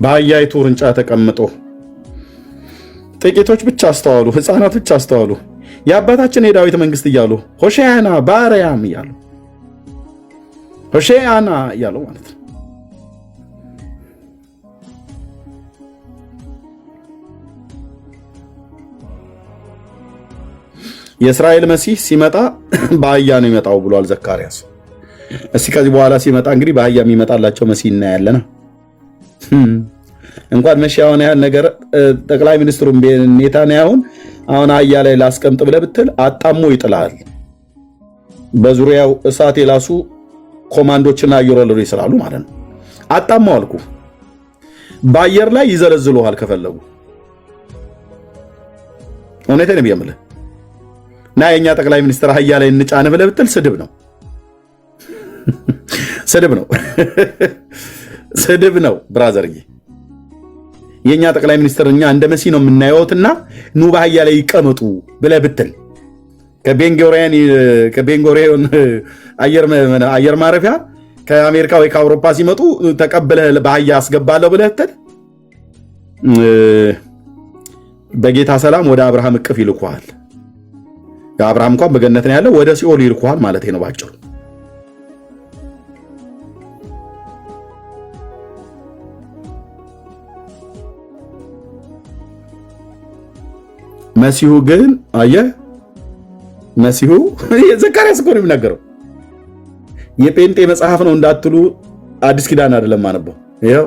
በአህያይቱ ውርንጫ ተቀምጦ ጥቂቶች ብቻ አስተዋሉ፣ ሕፃናት ብቻ አስተዋሉ። የአባታችን የዳዊት መንግስት እያሉ ሆሼያና በአርያም እያሉ ሆሼያና እያሉ ማለት ነው። የእስራኤል መሲህ ሲመጣ በአህያ ነው ይመጣው ብሏል ዘካርያስ። እስቲ ከዚህ በኋላ ሲመጣ እንግዲህ በአህያ የሚመጣላቸው መሲህ እናያለና እንኳን መሻውን ያህል ነገር ጠቅላይ ሚኒስትሩ ኔታንያሁን አሁን አህያ ላይ ላስቀምጥ ብለህ ብትል አጣሞ ይጥላል። በዙሪያው እሳት የላሱ ኮማንዶችና አየር ወለዱ ይስራሉ ማለት ነው። አጣሞ አልኩ። በአየር ላይ ይዘለዝሉሃል ከፈለጉ። እውነቴን ነው የምልህ። እና የኛ ጠቅላይ ሚኒስትር አህያ ላይ እንጫን ብለህ ብትል ስድብ ነው፣ ስድብ ነው፣ ስድብ ነው ብራዘርዬ። የኛ ጠቅላይ ሚኒስትር እኛ እንደ መሲ ነው የምናየውትና ኑ በአህያ ላይ ይቀመጡ ብለህ ብትል ከቤንጎሪዮን አየር ማረፊያ ከአሜሪካ ወይ ከአውሮፓ ሲመጡ ተቀብለህ በአህያ አስገባለሁ ብለህ ብትል በጌታ ሰላም ወደ አብርሃም እቅፍ ይልኩሃል። አብርሃም እንኳን በገነት ነው ያለው፣ ወደ ሲኦል ይልኩሃል ማለት ነው ባጭሩ። መሲሁ ግን አየህ፣ መሲሁ ዘካርያስ እኮ ነው የሚናገረው። የጴንጤ መጽሐፍ ነው እንዳትሉ አዲስ ኪዳን አይደለም ማነበው። ይኸው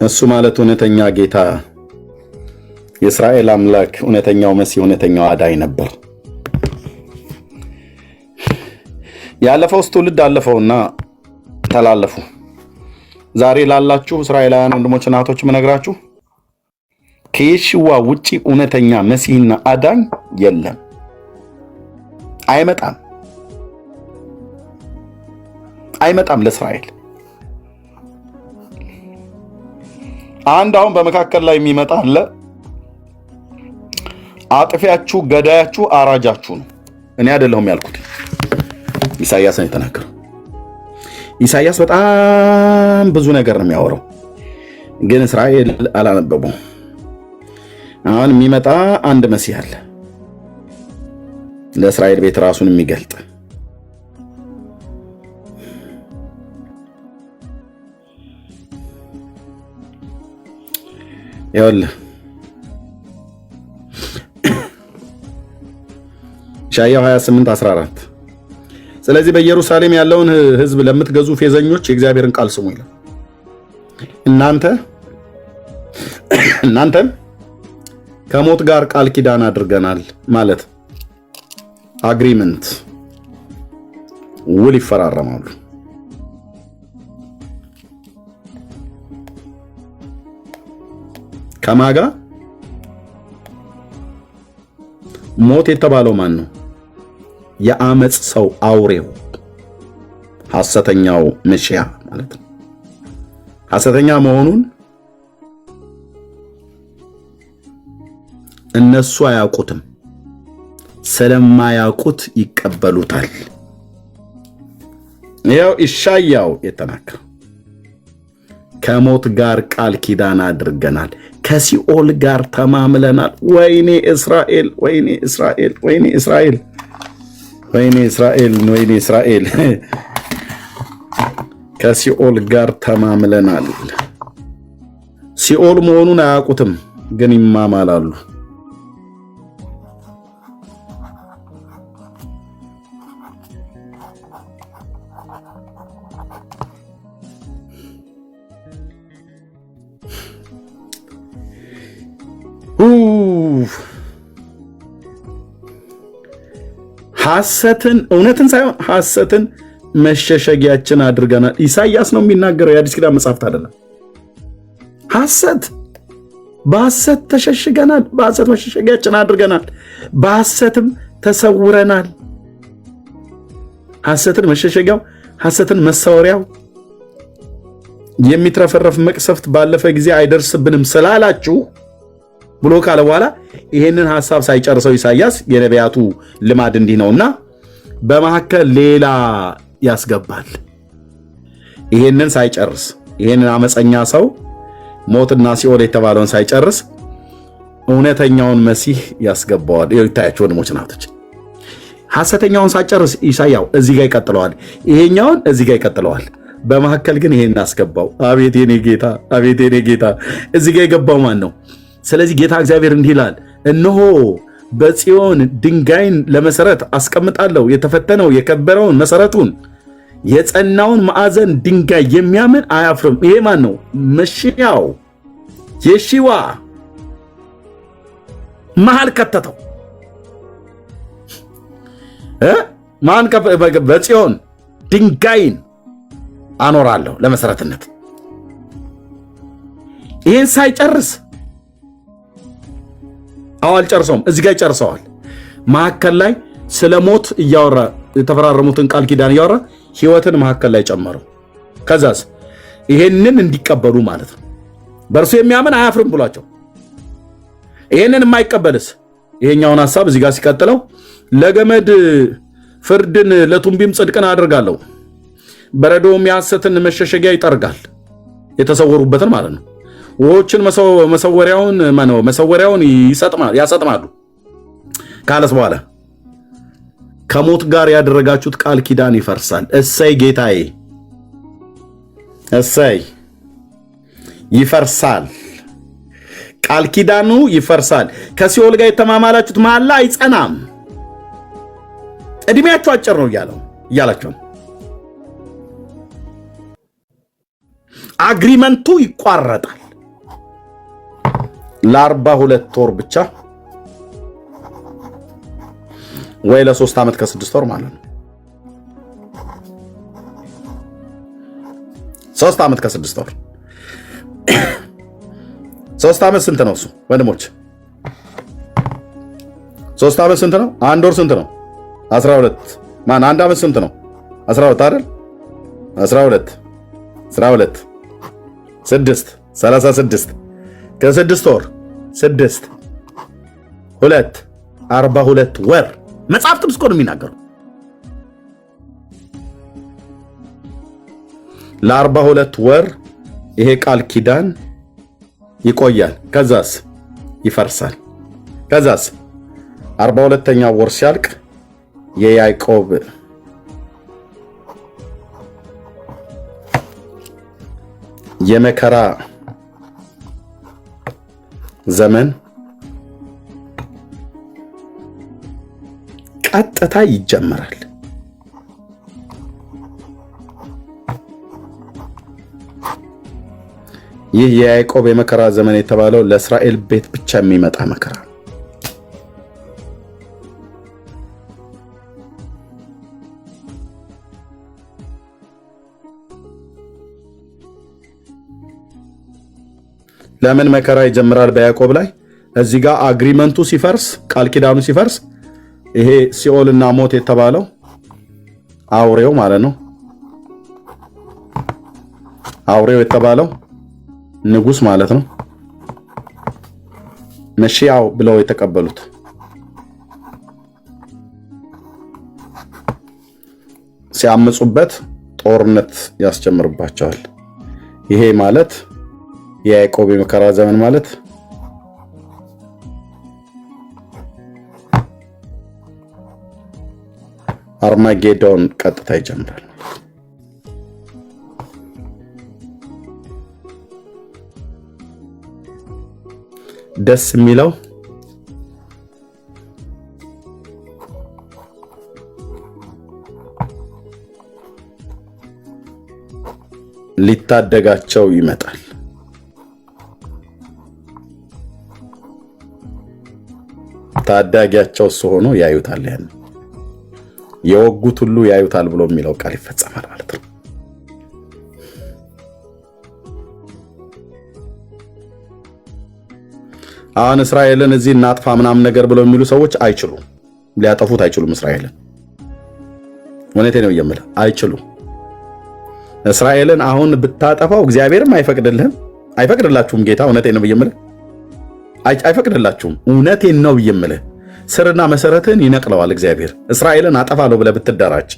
እሱ ማለት እውነተኛ ጌታ የእስራኤል አምላክ እውነተኛው መሲህ እውነተኛው አዳኝ ነበር። ያለፈው ትውልድ አለፈውና ተላለፉ። ዛሬ ላላችሁ እስራኤላውያን ወንድሞች እናቶች ምነግራችሁ ከየሽዋ ውጪ እውነተኛ መሲህና አዳኝ የለም፣ አይመጣም ለእስራኤል። አንድ አሁን በመካከል ላይ የሚመጣ አለ። አጥፊያችሁ፣ ገዳያችሁ፣ አራጃችሁ ነው። እኔ አይደለሁም ያልኩት፣ ኢሳይያስ ነው የተናገረው። ኢሳይያስ በጣም ብዙ ነገር ነው የሚያወራው፣ ግን እስራኤል አላነበበው። አሁን የሚመጣ አንድ መሲህ አለ ለእስራኤል ቤት ራሱን የሚገልጥ ይኸውልህ ኢሳይያስ 28:14 ስለዚህ በኢየሩሳሌም ያለውን ሕዝብ ለምትገዙ ፌዘኞች የእግዚአብሔርን ቃል ስሙ ይላል። እናንተም ከሞት ጋር ቃል ኪዳን አድርገናል ማለት አግሪመንት ውል ይፈራረማሉ። ከማጋ ሞት የተባለው ማን ነው? የአመጽ ሰው አውሬው ሐሰተኛው መሲያ ማለት ነው። ሐሰተኛ መሆኑን እነሱ አያውቁትም፣ ስለማያውቁት ይቀበሉታል። ይኸው ኢሳይያው የተናገረው ከሞት ጋር ቃል ኪዳን አድርገናል፣ ከሲኦል ጋር ተማምለናል። ወይኔ እስራኤል፣ ወይኔ እስራኤል፣ ወይኔ እስራኤል፣ ወይኔ እስራኤል፣ ወይኔ እስራኤል፣ ከሲኦል ጋር ተማምለናል። ሲኦል መሆኑን አያውቁትም፣ ግን ይማማላሉ። ሐሰትን እውነትን ሳይሆን ሐሰትን መሸሸጊያችን አድርገናል። ኢሳይያስ ነው የሚናገረው፣ የአዲስ ኪዳን መጽሐፍት አይደለም። ሐሰት በሐሰት ተሸሽገናል፣ በሐሰት መሸሸጊያችን አድርገናል፣ በሐሰትም ተሰውረናል። ሐሰትን መሸሸጊያው፣ ሐሰትን መሰወሪያው የሚትረፈረፍ መቅሰፍት ባለፈ ጊዜ አይደርስብንም ስላላችሁ ብሎ ካለ በኋላ ይሄንን ሐሳብ ሳይጨርሰው ኢሳይያስ የነቢያቱ ልማድ እንዲህ ነውና በመሐከል ሌላ ያስገባል። ይሄንን ሳይጨርስ ይሄንን አመፀኛ ሰው ሞትና ሲኦል የተባለውን ሳይጨርስ እውነተኛውን መሲህ ያስገባዋል። ይታያችሁ ወንድሞች ናቶች፣ ሐሰተኛውን ሳይጨርስ ኢሳይያው እዚህ ጋር ይቀጥለዋል፣ ይሄኛውን እዚህ ጋር ይቀጥለዋል። በመሐከል ግን ይሄን አስገባው። አቤት የኔ ጌታ፣ አቤት የኔ ጌታ! እዚህ ጋር የገባው ማን ነው? ስለዚህ ጌታ እግዚአብሔር እንዲህ ይላል፣ እነሆ በጽዮን ድንጋይን ለመሰረት አስቀምጣለሁ፣ የተፈተነው የከበረውን መሰረቱን የጸናውን ማዕዘን ድንጋይ የሚያምን አያፍርም። ይሄ ማን ነው? መሲያው የሺዋ መሃል ከተተው። ማን? በጽዮን ድንጋይን አኖራለሁ ለመሰረትነት። ይህን ሳይጨርስ አልጨርሰውም፣ እዚህ ጋር ይጨርሰዋል። መካከል ላይ ስለ ሞት እያወራ የተፈራረሙትን ቃል ኪዳን እያወራ ሕይወትን መካከል ላይ ጨመረው። ከዛስ ይሄንን እንዲቀበሉ ማለት ነው። በእርሱ የሚያምን አያፍርም ብሏቸው፣ ይሄንን የማይቀበልስ ይሄኛውን ሐሳብ እዚህ ጋር ሲቀጥለው ለገመድ ፍርድን ለቱንቢም ጽድቅን አድርጋለሁ፣ በረዶም የሐሰትን መሸሸጊያ ይጠርጋል፣ የተሰወሩበትን ማለት ነው። ውሆችን መሰወሪያውን ያሰጥማሉ ካለስ በኋላ ከሞት ጋር ያደረጋችሁት ቃል ኪዳን ይፈርሳል። እሰይ ጌታዬ፣ እሰይ! ይፈርሳል። ቃል ኪዳኑ ይፈርሳል። ከሲኦል ጋር የተማማላችሁት መሐላ አይጸናም። እድሜያችሁ አጭር ነው እያላቸው አግሪመንቱ ይቋረጣል ለ42 ወር ብቻ ወይ ለ3 ዓመት ከ6 ወር ማለት ነው። 3 ዓመት ከ6 ወር 3 ዓመት ስንት ነው እሱ ወንድሞች? 3 ዓመት ስንት ነው? አንድ ወር ስንት ነው? 12 ማን አንድ ዓመት ስንት ነው? 12 አይደል? 12 6 36 ከ6 ወር 6 2 42 ወር መጽሐፍ ቅዱስ እኮ ነው የሚናገረው። ለ42 ወር ይሄ ቃል ኪዳን ይቆያል። ከዛስ ይፈርሳል። ከዛስ 42ኛው ወር ሲያልቅ የያዕቆብ የመከራ ዘመን ቀጥታ ይጀመራል። ይህ የያዕቆብ የመከራ ዘመን የተባለው ለእስራኤል ቤት ብቻ የሚመጣ መከራ ነው። ለምን መከራ ይጀምራል በያዕቆብ ላይ? እዚህ ጋር አግሪመንቱ ሲፈርስ፣ ቃል ኪዳኑ ሲፈርስ ይሄ ሲኦልና ሞት የተባለው አውሬው ማለት ነው። አውሬው የተባለው ንጉስ ማለት ነው። መሺያው ብለው የተቀበሉት ሲያመጹበት ጦርነት ያስጀምርባቸዋል። ይሄ ማለት የያዕቆብ የመከራ ዘመን ማለት አርማጌዶን ቀጥታ ይጀምራል። ደስ የሚለው ሊታደጋቸው ይመጣል። ታዳጊያቸው እሱ ሆኖ ያዩታል። ያን የወጉት ሁሉ ያዩታል ብሎ የሚለው ቃል ይፈጸማል ማለት ነው። አሁን እስራኤልን እዚህ እናጥፋ ምናምን ነገር ብለው የሚሉ ሰዎች አይችሉም፣ ሊያጠፉት አይችሉም። እስራኤልን እውነቴን ነው የምልህ፣ አይችሉም። እስራኤልን አሁን ብታጠፋው እግዚአብሔርም አይፈቅድልህም፣ አይፈቅድላችሁም። ጌታ እውነቴን ነው የምልህ፣ አይፈቅድላችሁም። እውነቴን ነው የምልህ። ስርና መሰረትን ይነቅለዋል እግዚአብሔር። እስራኤልን አጠፋለሁ ብለህ ብትደራጅ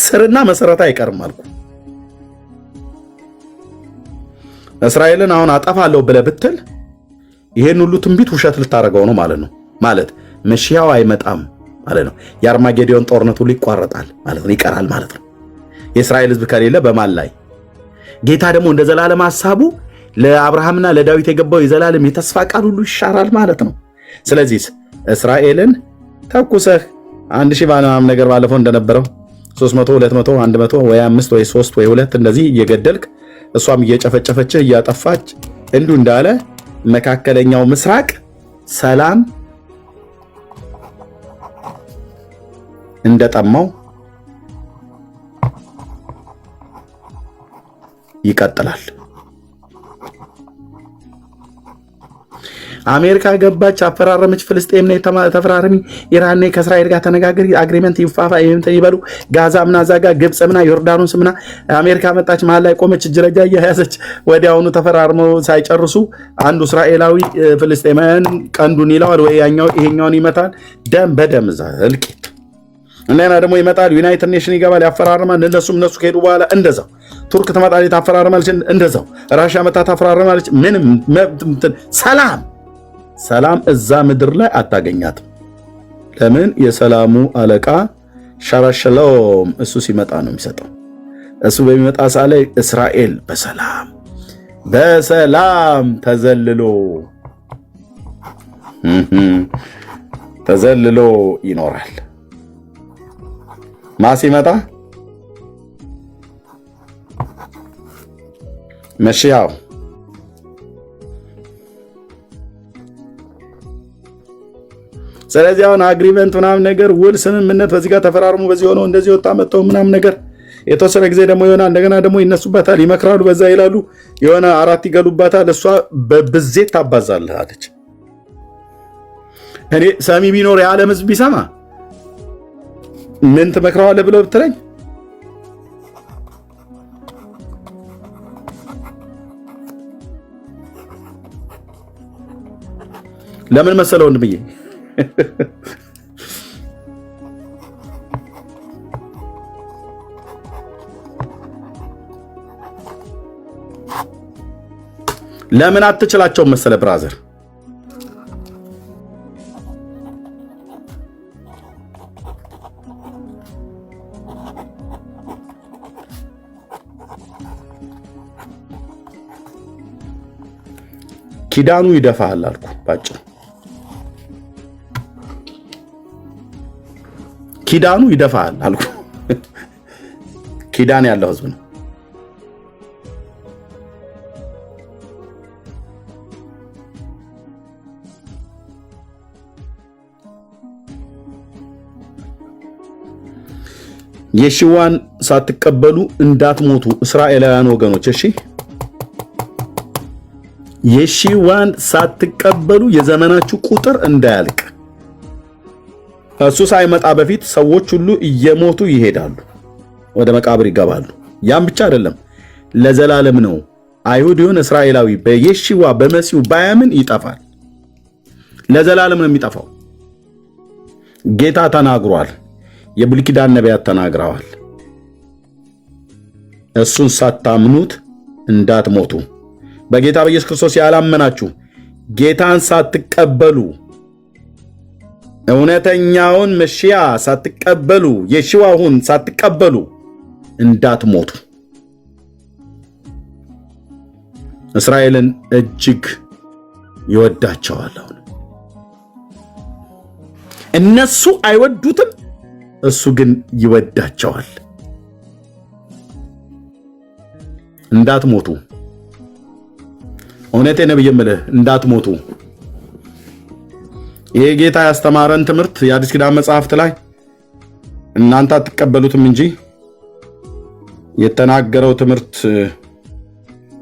ስርና መሰረት አይቀርም አልኩ። እስራኤልን አሁን አጠፋለሁ ብለህ ብትል ይሄን ሁሉ ትንቢት ውሸት ልታረገው ነው ማለት ነው። ማለት መሺያው አይመጣም ማለት ነው። የአርማጌዶን ጦርነት ሁሉ ይቋረጣል ማለት ነው፣ ይቀራል ማለት ነው። የእስራኤል ሕዝብ ከሌለ በማን ላይ? ጌታ ደግሞ እንደ ዘላለም ሐሳቡ ለአብርሃምና ለዳዊት የገባው የዘላለም የተስፋ ቃል ሁሉ ይሻራል ማለት ነው። ስለዚህ እስራኤልን ተኩሰህ 1000 ባናም ነገር ባለፈው እንደነበረው 300 200 100 ወይ 5 ወይ 3 ወይ 2 እንደዚህ እየገደልክ እሷም እየጨፈጨፈችህ እያጠፋች እንዲሁ እንዳለ መካከለኛው ምስራቅ ሰላም እንደጠማው ይቀጥላል። አሜሪካ ገባች፣ አፈራረመች፣ ፍልስጤም ላይ ተፈራረሚ፣ ኢራን ከእስራኤል ጋር ተነጋገሪ፣ አግሪመንት ይፋፋ ይበሉ፣ ጋዛ ምና ዛጋ፣ ግብጽ ምና፣ ዮርዳኖስ ምና፣ አሜሪካ መጣች፣ መሀል ላይ ቆመች፣ እጅ ለእጅ እያያዘች ወዲያውኑ ተፈራርመው ሳይጨርሱ አንዱ እስራኤላዊ ፍልስጤማውያን ቀንዱን ይለዋል ወይ ያኛው ይሄኛውን ይመታል። ደም በደም እዛ እልቂት። እንደና ደግሞ ይመጣል፣ ዩናይትድ ኔሽን ይገባል፣ ያፈራርማል። እነሱ ከሄዱ በኋላ እንደዛው ቱርክ ትመጣለች፣ ታፈራርማለች፣ እንደዛው ራሽያ መጣ ታፈራርማለች። ምንም ሰላም እዛ ምድር ላይ አታገኛትም። ለምን? የሰላሙ አለቃ ሻራሸሎም እሱ ሲመጣ ነው የሚሰጠው። እሱ በሚመጣ ሰዓት ላይ እስራኤል በሰላም ተዘልሎ ይኖራል። ሲመጣ መሽያው ስለዚህ አሁን አግሪመንት ምናምን ነገር ውል ስምምነት በዚህ ጋር ተፈራርሙ በዚህ ሆኖ እንደዚህ ወጣ መጣው ምናምን ነገር የተወሰነ ጊዜ ደግሞ ይሆናል። እንደገና ደግሞ ይነሱባታል፣ ይመክራሉ፣ በዛ ይላሉ፣ የሆነ 4 ይገሉባታል። እሷ በብዜት ታባዛለህ አለች። እኔ ሰሚ ቢኖር የዓለም ሕዝብ ቢሰማ ምን ትመክረዋለህ ብለው ብትለኝ ለምን መሰለው ወንድምዬ ለምን አትችላቸው መሰለ ብራዘር? ኪዳኑ ይደፋሃል አልኩ ባጭሩ። ኪዳኑ ይደፋሃል አልኩ። ኪዳን ያለው ህዝብ ነው። የሺዋን ሳትቀበሉ እንዳትሞቱ እስራኤላውያን ወገኖች፣ እሺ የሺዋን ሳትቀበሉ የዘመናችሁ ቁጥር እንዳያልቅ። እሱ ሳይመጣ በፊት ሰዎች ሁሉ እየሞቱ ይሄዳሉ፣ ወደ መቃብር ይገባሉ። ያም ብቻ አይደለም፣ ለዘላለም ነው። አይሁድ ይሁን እስራኤላዊ በየሺዋ በመሲሁ ባያምን ይጠፋል። ለዘላለም ነው የሚጠፋው። ጌታ ተናግሯል። የብሉይ ኪዳን ነቢያት ተናግረዋል። እሱን ሳታምኑት እንዳትሞቱ። በጌታ በኢየሱስ ክርስቶስ ያላመናችሁ ጌታን ሳትቀበሉ እውነተኛውን መሺያ ሳትቀበሉ የሺዋውን ሳትቀበሉ እንዳትሞቱ። እስራኤልን እጅግ ይወዳቸዋል። እነሱ አይወዱትም፣ እሱ ግን ይወዳቸዋል። እንዳትሞቱ። እውነቴን ነው የምልህ፣ እንዳትሞቱ። ይሄ ጌታ ያስተማረን ትምህርት የአዲስ ኪዳን መጽሐፍት ላይ እናንተ አትቀበሉትም እንጂ የተናገረው ትምህርት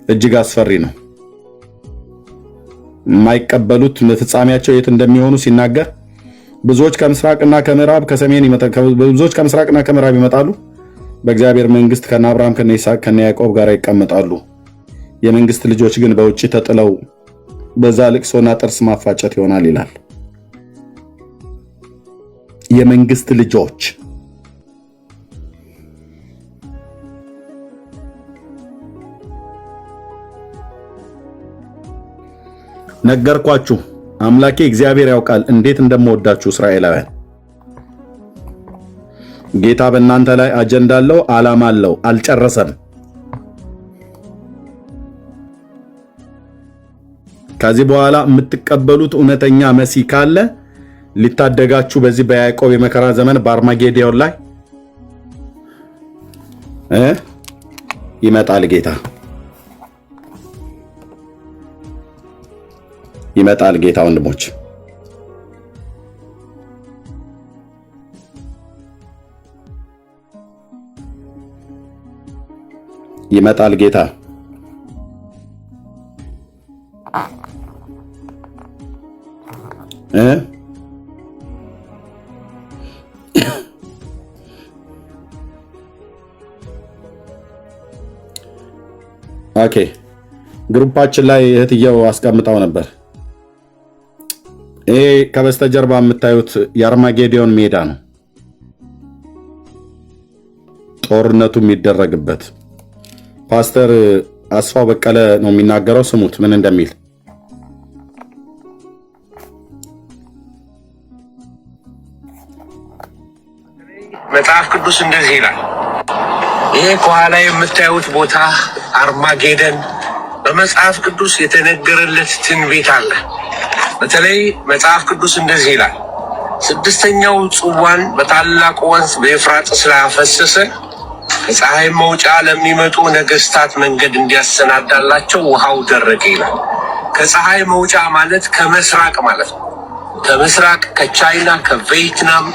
እጅግ አስፈሪ ነው። የማይቀበሉት ፍጻሜያቸው የት እንደሚሆኑ ሲናገር ብዙዎች ከምስራቅና ከምዕራብ ከሰሜን ብዙዎች ከምስራቅና ከምዕራብ ይመጣሉ፣ በእግዚአብሔር መንግስት ከነ አብርሃም ከነ ይስሐቅ ከነ ያዕቆብ ጋር ይቀመጣሉ። የመንግስት ልጆች ግን በውጭ ተጥለው በዛ ልቅሶና ጥርስ ማፋጨት ይሆናል ይላል። የመንግስት ልጆች ነገርኳችሁ። አምላኬ እግዚአብሔር ያውቃል እንዴት እንደምወዳችሁ እስራኤላውያን። ጌታ በእናንተ ላይ አጀንዳ አለው፣ ዓላማ አለው፣ አልጨረሰም። ከዚህ በኋላ የምትቀበሉት እውነተኛ መሲህ ካለ ሊታደጋችሁ በዚህ በያዕቆብ የመከራ ዘመን በአርማጌዶን ላይ ይመጣል። ጌታ ይመጣል። ጌታ ወንድሞች ይመጣል። ጌታ ኦኬ፣ ግሩፓችን ላይ እህትየው አስቀምጠው ነበር። ይሄ ከበስተጀርባ የምታዩት የአርማጌዶን ሜዳ ነው፣ ጦርነቱ የሚደረግበት። ፓስተር አስፋው በቀለ ነው የሚናገረው። ስሙት ምን እንደሚል። መጽሐፍ ቅዱስ እንደዚህ ይላል፣ ይሄ ከኋላ የምታዩት ቦታ አርማጌደን በመጽሐፍ ቅዱስ የተነገረለት ትንቢት አለ። በተለይ መጽሐፍ ቅዱስ እንደዚህ ይላል፣ ስድስተኛው ጽዋን በታላቁ ወንዝ በኤፍራጥስ ላይ አፈሰሰ፣ ከፀሐይ መውጫ ለሚመጡ ነገስታት መንገድ እንዲያሰናዳላቸው ውሃው ደረቀ ይላል። ከፀሐይ መውጫ ማለት ከምስራቅ ማለት ነው። ከምስራቅ ከቻይና፣ ከቬትናም፣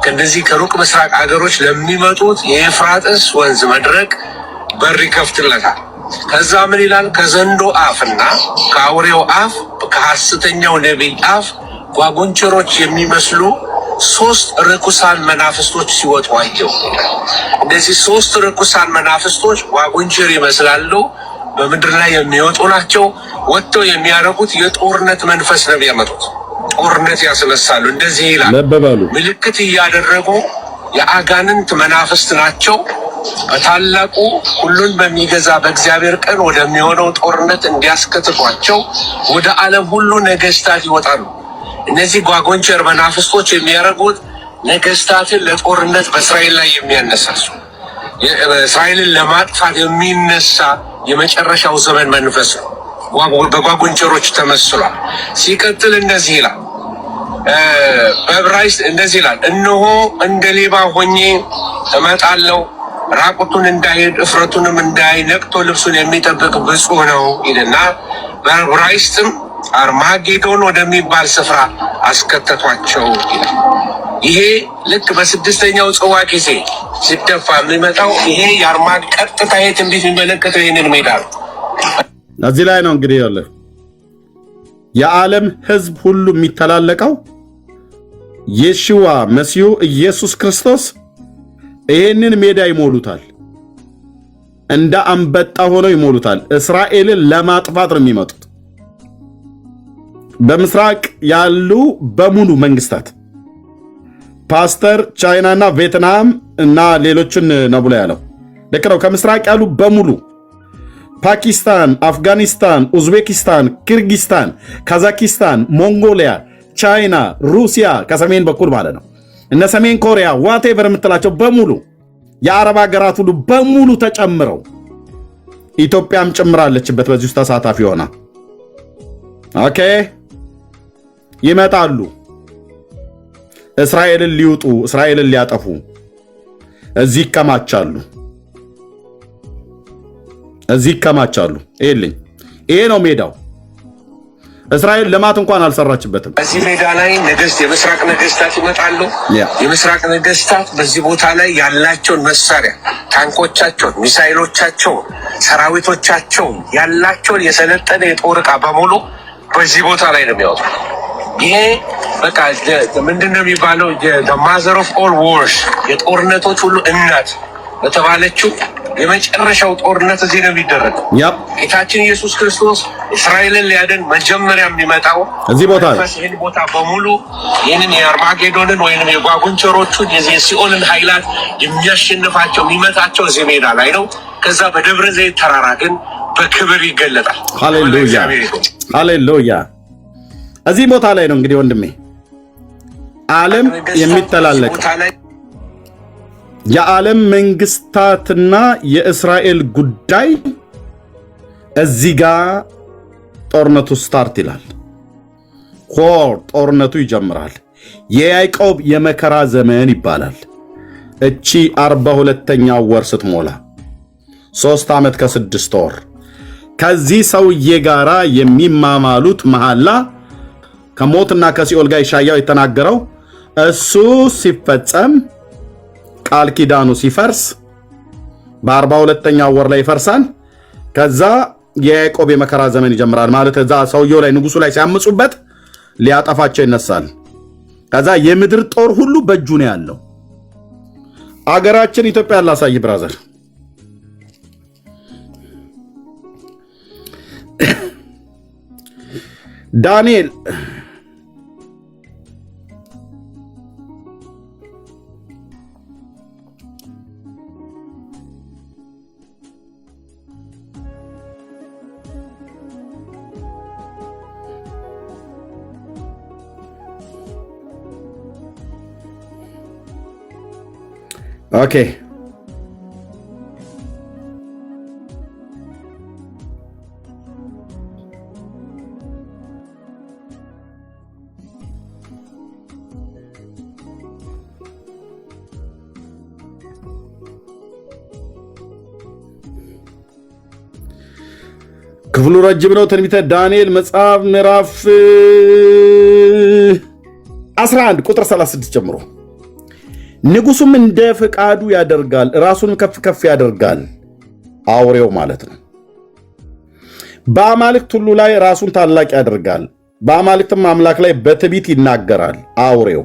ከነዚህ ከሩቅ ምስራቅ አገሮች ለሚመጡት የኤፍራጥስ ወንዝ መድረቅ በር ይከፍትለታል። ከዛ ምን ይላል? ከዘንዶ አፍና ከአውሬው አፍ ከሐሰተኛው ነቢይ አፍ ጓጉንቸሮች የሚመስሉ 3 ርኩሳን መናፍስቶች ሲወጡ አየሁ። እነዚህ 3 ርኩሳን መናፍስቶች ጓጉንቸር ይመስላሉ፣ በምድር ላይ የሚወጡ ናቸው። ወጥተው የሚያደርጉት የጦርነት መንፈስ ነው የሚያመጡት። ጦርነት ያስነሳሉ። እንደዚህ ይላል፣ ምልክት እያደረጉ የአጋንንት መናፍስት ናቸው። በታላቁ ሁሉን በሚገዛ በእግዚአብሔር ቀን ወደሚሆነው ጦርነት እንዲያስከትቷቸው ወደ ዓለም ሁሉ ነገስታት ይወጣሉ። እነዚህ ጓጎንቸር መናፍስቶች የሚያደርጉት ነገስታትን ለጦርነት በእስራኤል ላይ የሚያነሳሱ እስራኤልን ለማጥፋት የሚነሳ የመጨረሻው ዘመን መንፈስ ነው። በጓጎንቸሮች ተመስሏል። ሲቀጥል እንደዚህ ይላል፣ በዕብራይስጥ እንደዚህ ይላል፣ እነሆ እንደ ሌባ ሆኜ እመጣለሁ፣ ራቁቱን እንዳይሄድ እፍረቱንም እንዳይ ነቅቶ ልብሱን የሚጠብቅ ብፁዕ ነው ይልና በዕብራይስጥም አርማጌዶን ወደሚባል ስፍራ አስከተቷቸው ይላል። ይሄ ልክ በስድስተኛው ጽዋ ጊዜ ሲደፋ የሚመጣው ይሄ ቀጥታ ትንቢት የሚመለከተው ይህንን ሜዳ ነው። እዚህ ላይ ነው እንግዲህ ያለ የዓለም ሕዝብ ሁሉ የሚተላለቀው የሽዋ መሲሁ ኢየሱስ ክርስቶስ ይሄንን ሜዳ ይሞሉታል። እንደ አንበጣ ሆነው ይሞሉታል። እስራኤልን ለማጥፋት ነው የሚመጡት። በምስራቅ ያሉ በሙሉ መንግስታት ፓስተር ቻይናና ቬትናም እና ሌሎችን ነው ብሎ ያለው ልክ ነው። ከምስራቅ ያሉ በሙሉ ፓኪስታን፣ አፍጋኒስታን፣ ኡዝቤኪስታን፣ ኪርጊስታን፣ ካዛኪስታን፣ ሞንጎሊያ፣ ቻይና፣ ሩሲያ ከሰሜን በኩል ማለት ነው እነ ሰሜን ኮሪያ ዋቴቨር የምትላቸው በሙሉ የአረብ ሀገራት ሁሉ በሙሉ ተጨምረው ኢትዮጵያም ጨምራለችበት በዚህ ውስጥ ተሳታፊ ሆና ኦኬ ይመጣሉ። እስራኤልን ሊውጡ፣ እስራኤልን ሊያጠፉ እዚህ ይከማቻሉ። ይሄ ነው ሜዳው። እስራኤል ልማት እንኳን አልሰራችበትም። በዚህ ሜዳ ላይ የምስራቅ ነገስታት ይመጣሉ። የምስራቅ ነገስታት በዚህ ቦታ ላይ ያላቸውን መሳሪያ፣ ታንኮቻቸውን፣ ሚሳይሎቻቸውን፣ ሰራዊቶቻቸውን ያላቸውን የሰለጠነ የጦር ዕቃ በሙሉ በዚህ ቦታ ላይ ነው የሚያወጡ። ይሄ በቃ ምንድነው የሚባለው? ማዘር ኦፍ ኦል ዋርስ የጦርነቶች ሁሉ እናት በተባለችው የመጨረሻው ጦርነት እዚህ ነው የሚደረገው። ጌታችን ኢየሱስ ክርስቶስ እስራኤልን ሊያድን መጀመሪያ የሚመጣው እዚህ ቦታ ነው። ይህን ቦታ በሙሉ ይህንን የአርማጌዶንን ወይንም የጓጉንቸሮቹን የሲኦልን ኃይላት የሚያሸንፋቸው የሚመታቸው እዚህ ሜዳ ላይ ነው። ከዛ በደብረ ዘይት ተራራ ግን በክብር ይገለጣል። ሃሌሉያ። እዚህ ቦታ ላይ ነው እንግዲህ ወንድሜ ዓለም የሚተላለቀው። የዓለም መንግስታትና የእስራኤል ጉዳይ እዚህ ጋር ጦርነቱ ስታርት ይላል። ጦርነቱ ይጀምራል። የያዕቆብ የመከራ ዘመን ይባላል። እቺ 42ኛው ወር ስትሞላ 3 ዓመት ከ6 ወር ከዚህ ሰውዬ ጋራ የሚማማሉት መሐላ ከሞትና ከሲኦል ጋር ኢሳይያስ የተናገረው እሱ ሲፈጸም ቃል ኪዳኑ ሲፈርስ በ42ኛው ወር ላይ ይፈርሳል። ከዛ የያዕቆብ የመከራ ዘመን ይጀምራል። ማለት እዛ ሰውየው ላይ ንጉሱ ላይ ሲያምፁበት ሊያጠፋቸው ይነሳል። ከዛ የምድር ጦር ሁሉ በእጁ ነው ያለው። አገራችን ኢትዮጵያ ላሳይ ብራዘር ዳንኤል ኦኬ ክፍሉ ረጅም ነው። ትንቢተ ዳንኤል መጽሐፍ ምዕራፍ 11 ቁጥር 36 ጀምሮ ንጉሱም እንደ ፈቃዱ ያደርጋል፣ ራሱን ከፍ ከፍ ያደርጋል። አውሬው ማለት ነው። በአማልክት ሁሉ ላይ ራሱን ታላቅ ያደርጋል፣ በአማልክትም አምላክ ላይ በትዕቢት ይናገራል። አውሬው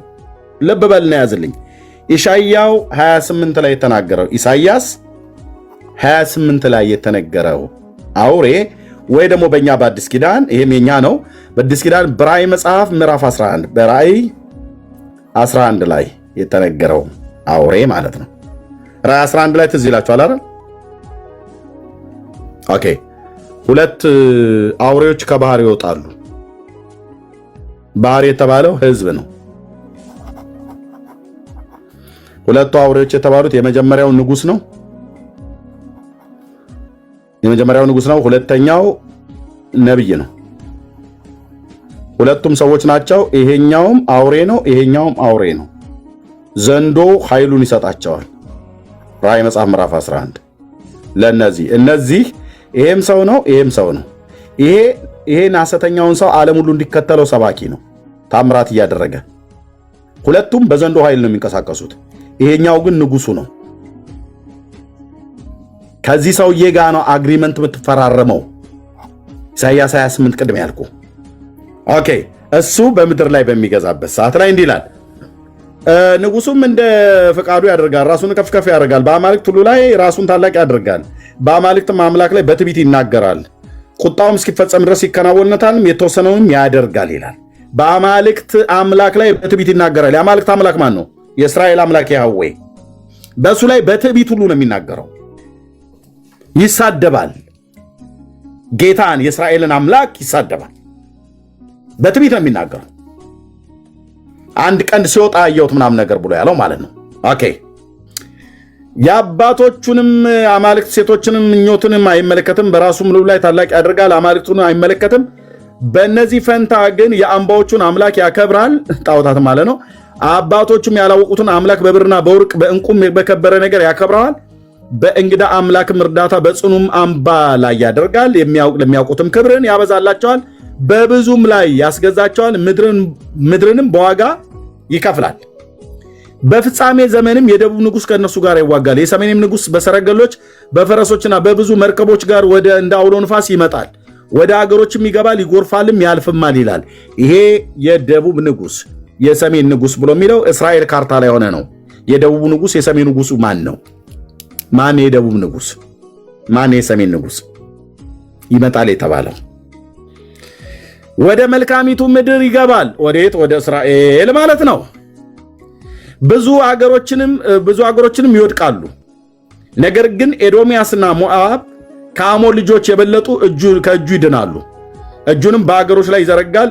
ልብ በልና ያዝልኝ። ኢሳይያው 28 ላይ የተናገረው ኢሳይያስ 28 ላይ የተነገረው አውሬ ወይ ደግሞ በእኛ በአዲስ ኪዳን ይሄም የኛ ነው። በአዲስ ኪዳን በራእይ መጽሐፍ ምዕራፍ 11 በራእይ 11 ላይ የተነገረው አውሬ ማለት ነው። ራእይ 11 ላይ ትዝ ይላችኋል አይደል? ኦኬ። ሁለት አውሬዎች ከባህር ይወጣሉ። ባህር የተባለው ህዝብ ነው። ሁለቱ አውሬዎች የተባሉት የመጀመሪያው ንጉስ ነው። ሁለተኛው ነብይ ነው። ሁለቱም ሰዎች ናቸው። ይሄኛውም አውሬ ነው፣ ይሄኛውም አውሬ ነው። ዘንዶ ኃይሉን ይሰጣቸዋል። ራእይ መጽሐፍ ምዕራፍ 11 ለነዚህ ይሄም ሰው ነው፣ ይሄም ሰው ነው። ይሄን ሐሰተኛውን ሰው ዓለም ሁሉ እንዲከተለው ሰባኪ ነው፣ ታምራት እያደረገ። ሁለቱም በዘንዶ ኃይል ነው የሚንቀሳቀሱት። ይሄኛው ግን ንጉሱ ነው። ከዚህ ሰውዬ ጋር ነው አግሪመንት የምትፈራረመው። ኢሳይያስ 28 ቅድም ያልኩ። ኦኬ። እሱ በምድር ላይ በሚገዛበት ሰዓት ላይ እንዲህ ይላል፣ ንጉሱም እንደ ፈቃዱ ያደርጋል፣ ራሱን ከፍ ከፍ ያደርጋል፣ በአማልክት ሁሉ ላይ ራሱን ታላቅ ያደርጋል፣ በአማልክትም አምላክ ላይ በትዕቢት ይናገራል፣ ቁጣውም እስኪፈጸም ድረስ ይከናወንለታልም፣ የተወሰነውንም ያደርጋል ይላል። በአማልክት አምላክ ላይ በትዕቢት ይናገራል። የአማልክት አምላክ ማን ነው? የእስራኤል አምላክ ያህዌ። በእሱ ላይ በትዕቢት ሁሉ ነው የሚናገረው። ይሳደባል። ጌታን የእስራኤልን አምላክ ይሳደባል። በትዕቢት ነው የሚናገረው። አንድ ቀንድ ሲወጣ አየሁት ምናምን ነገር ብሎ ያለው ማለት ነው። ኦኬ። የአባቶቹንም አማልክት ሴቶችንም ምኞትንም አይመለከትም፣ በራሱ ምድር ላይ ታላቅ ያደርጋል፣ አማልክቱን አይመለከትም። በእነዚህ ፈንታ ግን የአምባዎቹን አምላክ ያከብራል፣ ጣዖታት ማለት ነው። አባቶቹም ያላወቁትን አምላክ በብርና በወርቅ በዕንቁም በከበረ ነገር ያከብረዋል። በእንግዳ አምላክም እርዳታ በጽኑም አምባ ላይ ያደርጋል። ለሚያውቁትም ክብርን ያበዛላቸዋል፣ በብዙም ላይ ያስገዛቸዋል፣ ምድርንም በዋጋ ይከፍላል። በፍጻሜ ዘመንም የደቡብ ንጉሥ ከእነርሱ ጋር ይዋጋል። የሰሜንም ንጉሥ በሰረገሎች በፈረሶችና በብዙ መርከቦች ጋር ወደ እንደ አውሎ ንፋስ ይመጣል፣ ወደ አገሮችም ይገባል፣ ይጎርፋልም፣ ያልፍማል ይላል። ይሄ የደቡብ ንጉሥ የሰሜን ንጉሥ ብሎ የሚለው እስራኤል ካርታ ላይ ሆነ ነው። የደቡብ ንጉሥ የሰሜን ንጉሱ ማን ነው? ማን የደቡብ ንጉሥ? ማን የሰሜን ንጉሥ? ይመጣል የተባለው ወደ መልካሚቱ ምድር ይገባል። ወዴት? ወደ እስራኤል ማለት ነው። ብዙ አገሮችንም ይወድቃሉ። ነገር ግን ኤዶሚያስና ሞዓብ ከአሞን ልጆች የበለጡ ከእጁ ይድናሉ። እጁንም በአገሮች ላይ ይዘረጋል፣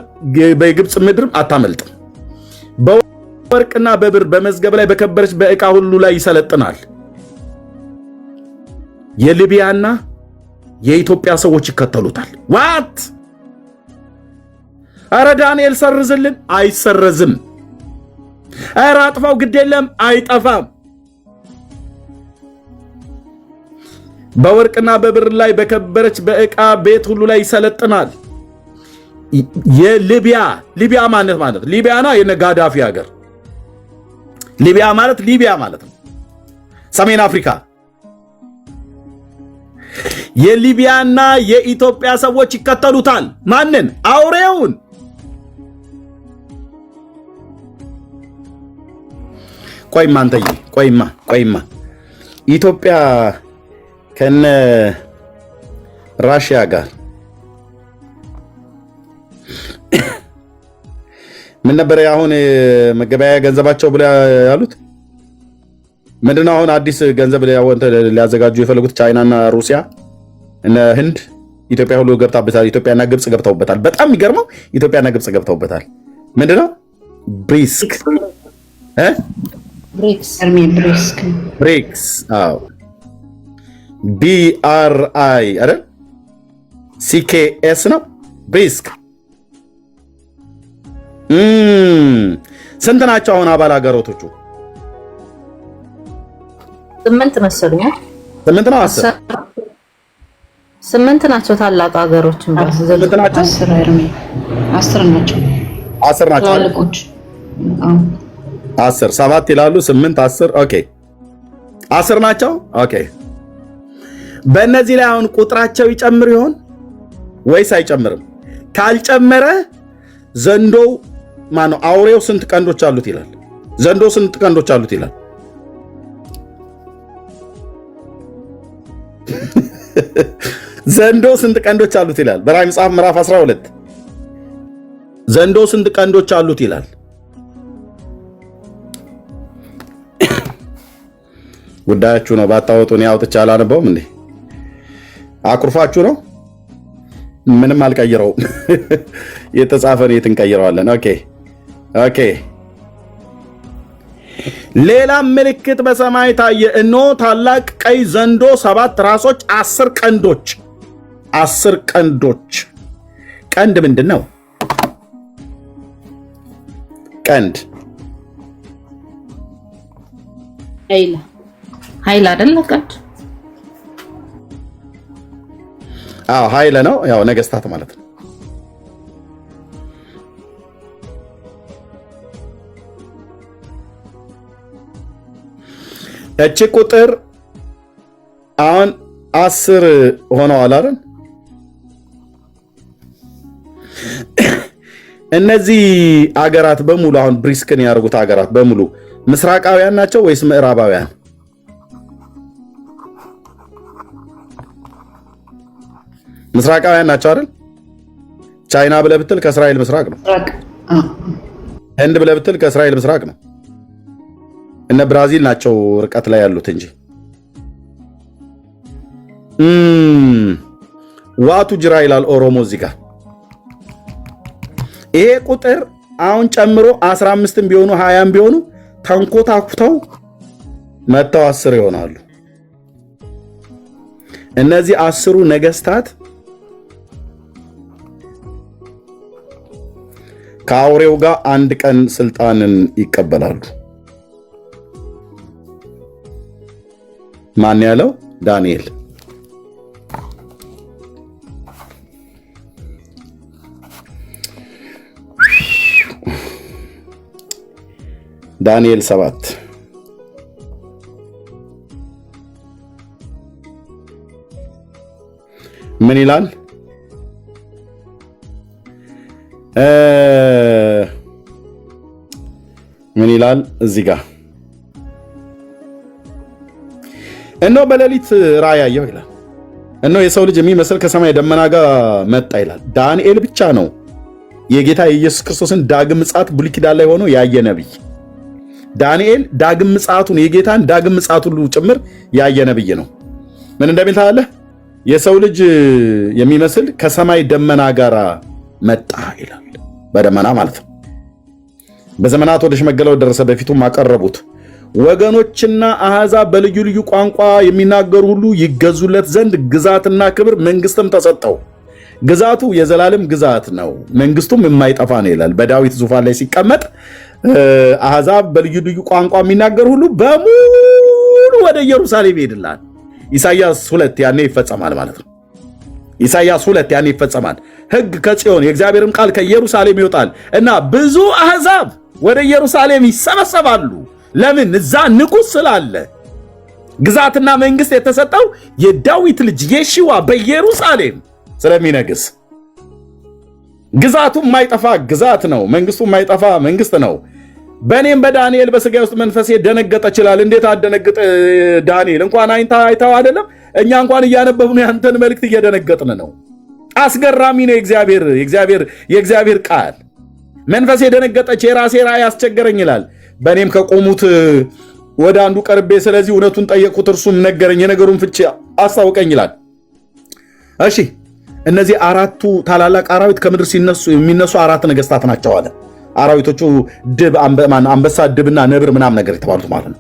በግብፅ ምድርም አታመልጥም። በወርቅና በብር በመዝገብ ላይ በከበረች በዕቃ ሁሉ ላይ ይሰለጥናል። የሊቢያና የኢትዮጵያ ሰዎች ይከተሉታል። ዋት? አረ ዳንኤል ሰርዝልን። አይሰረዝም። አረ አጥፋው፣ ግድ የለም አይጠፋም። በወርቅና በብር ላይ በከበረች በዕቃ ቤት ሁሉ ላይ ይሰለጥናል። ሊቢያ ማለት ሊቢያና የነ ጋዳፊ ሀገር ሊቢያ ማለት ነው። ሰሜን አፍሪካ። የሊቢያና የኢትዮጵያ ሰዎች ይከተሉታል። ማንን? አውሬውን። ቆይማ አንተዬ፣ ቆይማ ኢትዮጵያ ከነ ራሽያ ጋር ምን ነበር አሁን መገበያያ ገንዘባቸው ብለ ያሉት? ምንድነው አሁን አዲስ ገንዘብ ሊያዘጋጁ የፈለጉት? ቻይናና ሩሲያ እነ ህንድ ኢትዮጵያ ሁሉ ገብታበታል። ኢትዮጵያና ግብጽ ገብተውበታል። በጣም የሚገርመው ኢትዮጵያና ግብጽ ገብተውበታል። ምንድነው? ብሪክስ አዎ BRI አይደል? CKS ነው። ብሪክስ ስንት ናቸው አሁን አባል ሀገሮቹ? 8 መሰለኝ። 8 ነው። 8 ናቸው ታላቅ ሀገሮች እንኳን 8 ናቸው 10 ናቸው 10 ናቸው ታላቆች 10 7 ይላሉ 8 10 ኦኬ 10 ናቸው ኦኬ በእነዚህ ላይ አሁን ቁጥራቸው ይጨምር ይሆን ወይስ አይጨምርም ካልጨመረ ዘንዶው ማነው አውሬው ስንት ቀንዶች አሉት ይላል ዘንዶ ስንት ቀንዶች አሉት ይላል ዘንዶ ስንት ቀንዶች አሉት ይላል በራዕይ መጽሐፍ ምዕራፍ 12 ዘንዶ ስንት ቀንዶች አሉት ይላል ጉዳያችሁ ነው ባታወጡ ነው ያውጥቻ አላነበውም እንዴ አኩርፋችሁ ነው ምንም አልቀይረው የተጻፈ ነው የትንቀይረዋለን ኦኬ ኦኬ ሌላ ምልክት በሰማይ ታየ እነሆ ታላቅ ቀይ ዘንዶ 7 ራሶች 10 ቀንዶች ቀንድ ምንድነው ቀንድ ኃይል አይደለ ቀንድ ኃይል ነው ያው ነገስታት ማለት ነው እቺ ቁጥር አሁን 10 ሆነዋል አይደል እነዚህ አገራት በሙሉ አሁን ብሪስክን ያደርጉት አገራት በሙሉ ምስራቃውያን ናቸው ወይስ ምዕራባውያን ምስራቃውያን ናቸው አይደል ቻይና ብለህ ብትል ከእስራኤል ምስራቅ ነው ህንድ ብለህ ብትል ከእስራኤል ምስራቅ ነው እነ ብራዚል ናቸው ርቀት ላይ ያሉት እንጂ ዋቱ ጅራ ይላል ኦሮሞ እዚህ ጋር ይሄ ቁጥር አሁን ጨምሮ 15ም ቢሆኑ 20ም ቢሆኑ ተንኮታኩተው መተው 10 ይሆናሉ እነዚህ 10ሩ ነገስታት ከአውሬው ጋር አንድ ቀን ስልጣንን ይቀበላሉ ማን ያለው ዳንኤል ዳንኤል 7 ምን ይላል ምን ይላል እዚህ ጋር እነሆ በሌሊት ራእይ አየሁ ይላል እነሆ የሰው ልጅ የሚመስል ከሰማይ ደመና ጋር መጣ ይላል ዳንኤል ብቻ ነው የጌታ የኢየሱስ ክርስቶስን ዳግም ምጽአት ብሉይ ኪዳን ላይ ሆኖ ያየ ነብይ ዳንኤል ዳግም ምጽአቱን የጌታን ዳግም ምጽአት ሁሉ ጭምር ያየ ነብይ ነው ምን እንደሚል ታያለህ የሰው ልጅ የሚመስል ከሰማይ ደመና ጋር መጣ ይላል በደመና ማለት ነው በዘመናት ወደ ሽመገለው ደረሰ በፊቱም አቀረቡት ወገኖችና አሕዛብ በልዩ ልዩ ቋንቋ የሚናገሩ ሁሉ ይገዙለት ዘንድ ግዛትና ክብር መንግስትም ተሰጠው ግዛቱ የዘላለም ግዛት ነው መንግስቱም የማይጠፋ ነው ይላል በዳዊት ዙፋን ላይ ሲቀመጥ አሕዛብ በልዩ ልዩ ቋንቋ የሚናገሩ ሁሉ በሙሉ ወደ ኢየሩሳሌም ይሄዳል ኢሳይያስ 2 ያኔ ይፈጸማል ማለት ነው ኢሳይያስ 2 ያኔ ይፈጸማል ሕግ ከጽዮን የእግዚአብሔርም ቃል ከኢየሩሳሌም ይወጣል እና ብዙ አሕዛብ ወደ ኢየሩሳሌም ይሰበሰባሉ ለምን እዛ ንጉስ ስላለ ግዛትና መንግስት የተሰጠው የዳዊት ልጅ የሺዋ በኢየሩሳሌም ስለሚነግስ ግዛቱ የማይጠፋ ግዛት ነው መንግስቱ የማይጠፋ መንግስት ነው በእኔም በዳንኤል በስጋ ውስጥ መንፈሴ ደነገጠ ይችላል እንዴት አደነግጥ ዳንኤል እንኳን አይታው አይደለም እኛ እንኳን እያነበብን ያንተን መልእክት እየደነገጥን ነው አስገራሚ ነው የእግዚአብሔር ቃል መንፈሴ ደነገጠች የራሴ ራእይ አስቸገረኝ ይላል በእኔም ከቆሙት ወደ አንዱ ቀርቤ ስለዚህ እውነቱን ጠየቅኩት እርሱም ነገረኝ የነገሩን ፍቺ አስታውቀኝ ይላል እሺ እነዚህ አራቱ ታላላቅ አራዊት ከምድር የሚነሱ 4 ነገስታት ናቸው አለ አራዊቶቹ ድብ አንበሳ ድብና ነብር ምናም ነገር የተባሉት ማለት ነው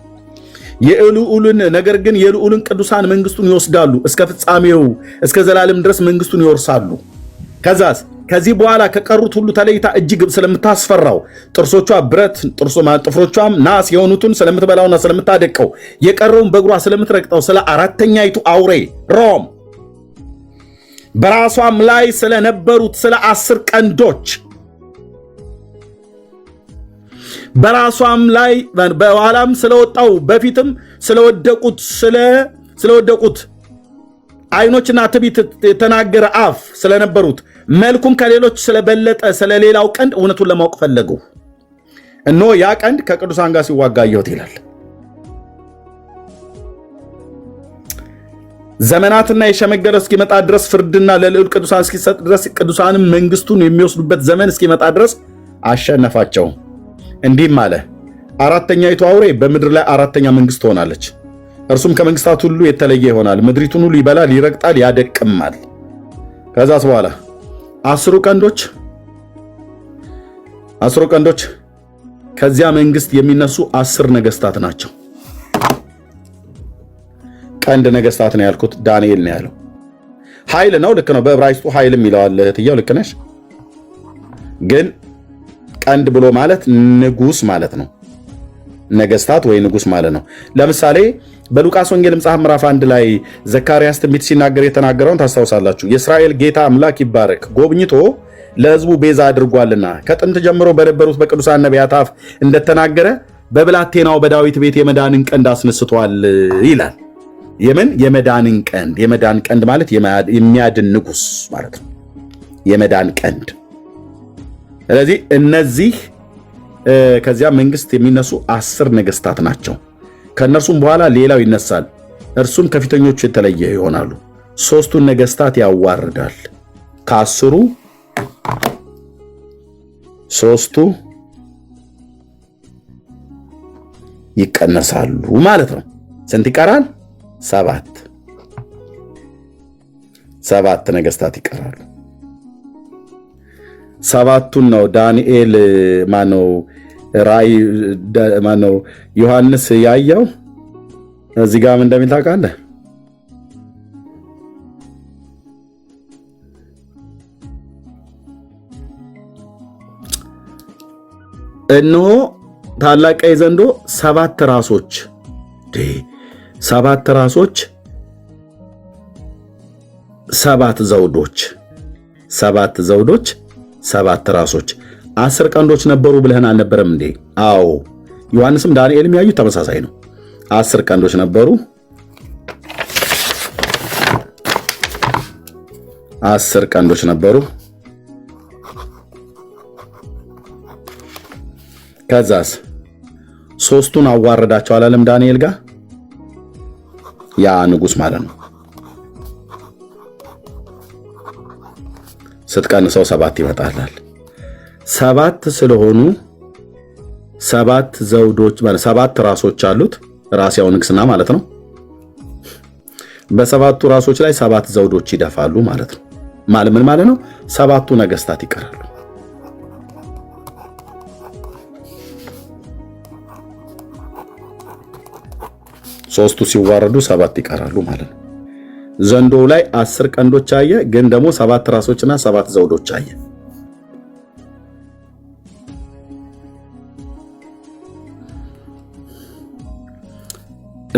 የልዑልን ነገር ግን የልዑልን ቅዱሳን መንግስቱን ይወስዳሉ እስከ ፍጻሜው እስከ ዘላለም ድረስ መንግስቱን ይወርሳሉ ከዚህ በኋላ ከቀሩት ሁሉ ተለይታ እጅግ ስለምታስፈራው ጥርሶቿ ብረት ጥፍሮቿም ናስ የሆኑትን ስለምትበላውና ስለምታደቀው የቀረውን በእግሯ ስለምትረግጠው ስለ አራተኛይቱ አውሬ ሮም በራሷም ላይ ስለነበሩት ስለ 10 ቀንዶች በራሷም ላይ በኋላም ስለወጣው በፊትም ስለወደቁት አይኖችና ትዕቢት የተናገረ አፍ ስለነበሩት መልኩም ከሌሎች ስለበለጠ ስለሌላው ቀንድ እውነቱን ለማወቅ ፈለጉ። እነሆ ያ ቀንድ ከቅዱሳን ጋር ሲዋጋ አየሁት ይላል። ዘመናትና የሸመገለ እስኪመጣ ድረስ ፍርድና ለልዑል ቅዱሳን እስኪሰጥ ድረስ ቅዱሳንም መንግስቱን የሚወስዱበት ዘመን እስኪመጣ ድረስ አሸነፋቸው። እንዲህም አለ፣ አራተኛይቱ አውሬ በምድር ላይ አራተኛ መንግስት ትሆናለች። እርሱም ከመንግስታት ሁሉ የተለየ ይሆናል። ምድሪቱን ሁሉ ይበላል፣ ይረግጣል፣ ያደቅማል። ከዛስ በኋላ 10 ቀንዶች ከዚያ መንግስት የሚነሱ 10 ነገስታት ናቸው። ቀንድ ነገስታት ነው ያልኩት፣ ዳንኤል ነው ያለው። ኃይል ነው፣ ልክ ነው። በዕብራይስጡ ኃይልም ይለዋል እህትየው፣ ልክ ነሽ። ግን ቀንድ ብሎ ማለት ንጉስ ማለት ነው። ነገስታት ወይ ንጉስ ማለት ነው። ለምሳሌ በሉቃስ ወንጌል መጽሐፍ ምዕራፍ 1 ላይ ዘካርያስ ትንቢት ሲናገር የተናገረውን ታስታውሳላችሁ። የእስራኤል ጌታ አምላክ ይባረክ፣ ጎብኝቶ ለህዝቡ ቤዛ አድርጓልና ከጥንት ጀምሮ በነበሩት በቅዱሳን ነቢያት አፍ እንደተናገረ በብላቴናው በዳዊት ቤት የመዳንን ቀንድ አስነስቷል ይላል። የምን የመዳንን ቀንድ? የመዳን ቀንድ ማለት የሚያድን ንጉስ ማለት ነው። የመዳን ቀንድ። ስለዚህ እነዚህ ከዚያ መንግስት የሚነሱ 10 ነገስታት ናቸው። ከእነርሱም በኋላ ሌላው ይነሳል፣ እርሱም ከፊተኞቹ የተለየ ይሆናሉ። 3ቱን ነገስታት ያዋርዳል። ከ10ሩ 3ቱ ይቀነሳሉ ማለት ነው። ስንት ይቀራል? 7 ነገስታት ይቀራሉ። 7ቱን ነው ዳንኤል ማነው ራእይ ማነው ዮሐንስ ያየው። እዚህ ጋር ምን እንደሚል ታውቃለህ? እነሆ ታላቅ ቀይ ዘንዶ 7 ራሶች 7 ራሶች 7 ዘውዶች 7 ራሶች 10 ቀንዶች ነበሩ ብለህን አልነበረም እንዴ? አዎ። ዮሐንስም ዳንኤልም ያዩት ተመሳሳይ ነው። 10 ቀንዶች ነበሩ። 10 ቀንዶች ነበሩ። ከዛስ 3ቱን አዋረዳቸው አላለም ዳንኤል ጋር? ያ ንጉስ ማለት ነው። ስትቀንሰው 7 ይመጣላል። 7 ስለሆኑ 7 ዘውዶች ማለት 7 ራሶች አሉት። ራስ ያው ንግስና ማለት ነው። በ7ቱ ራሶች ላይ 7 ዘውዶች ይደፋሉ ማለት ነው። ማለት ምን ማለት ነው? 7ቱ ነገስታት ይቀራሉ። ሶስቱ ሲዋረዱ 7 ይቀራሉ ማለት ነው። ዘንዶው ላይ 10 ቀንዶች አየ፣ ግን ደግሞ 7 ራሶችና 7 ዘውዶች አየ።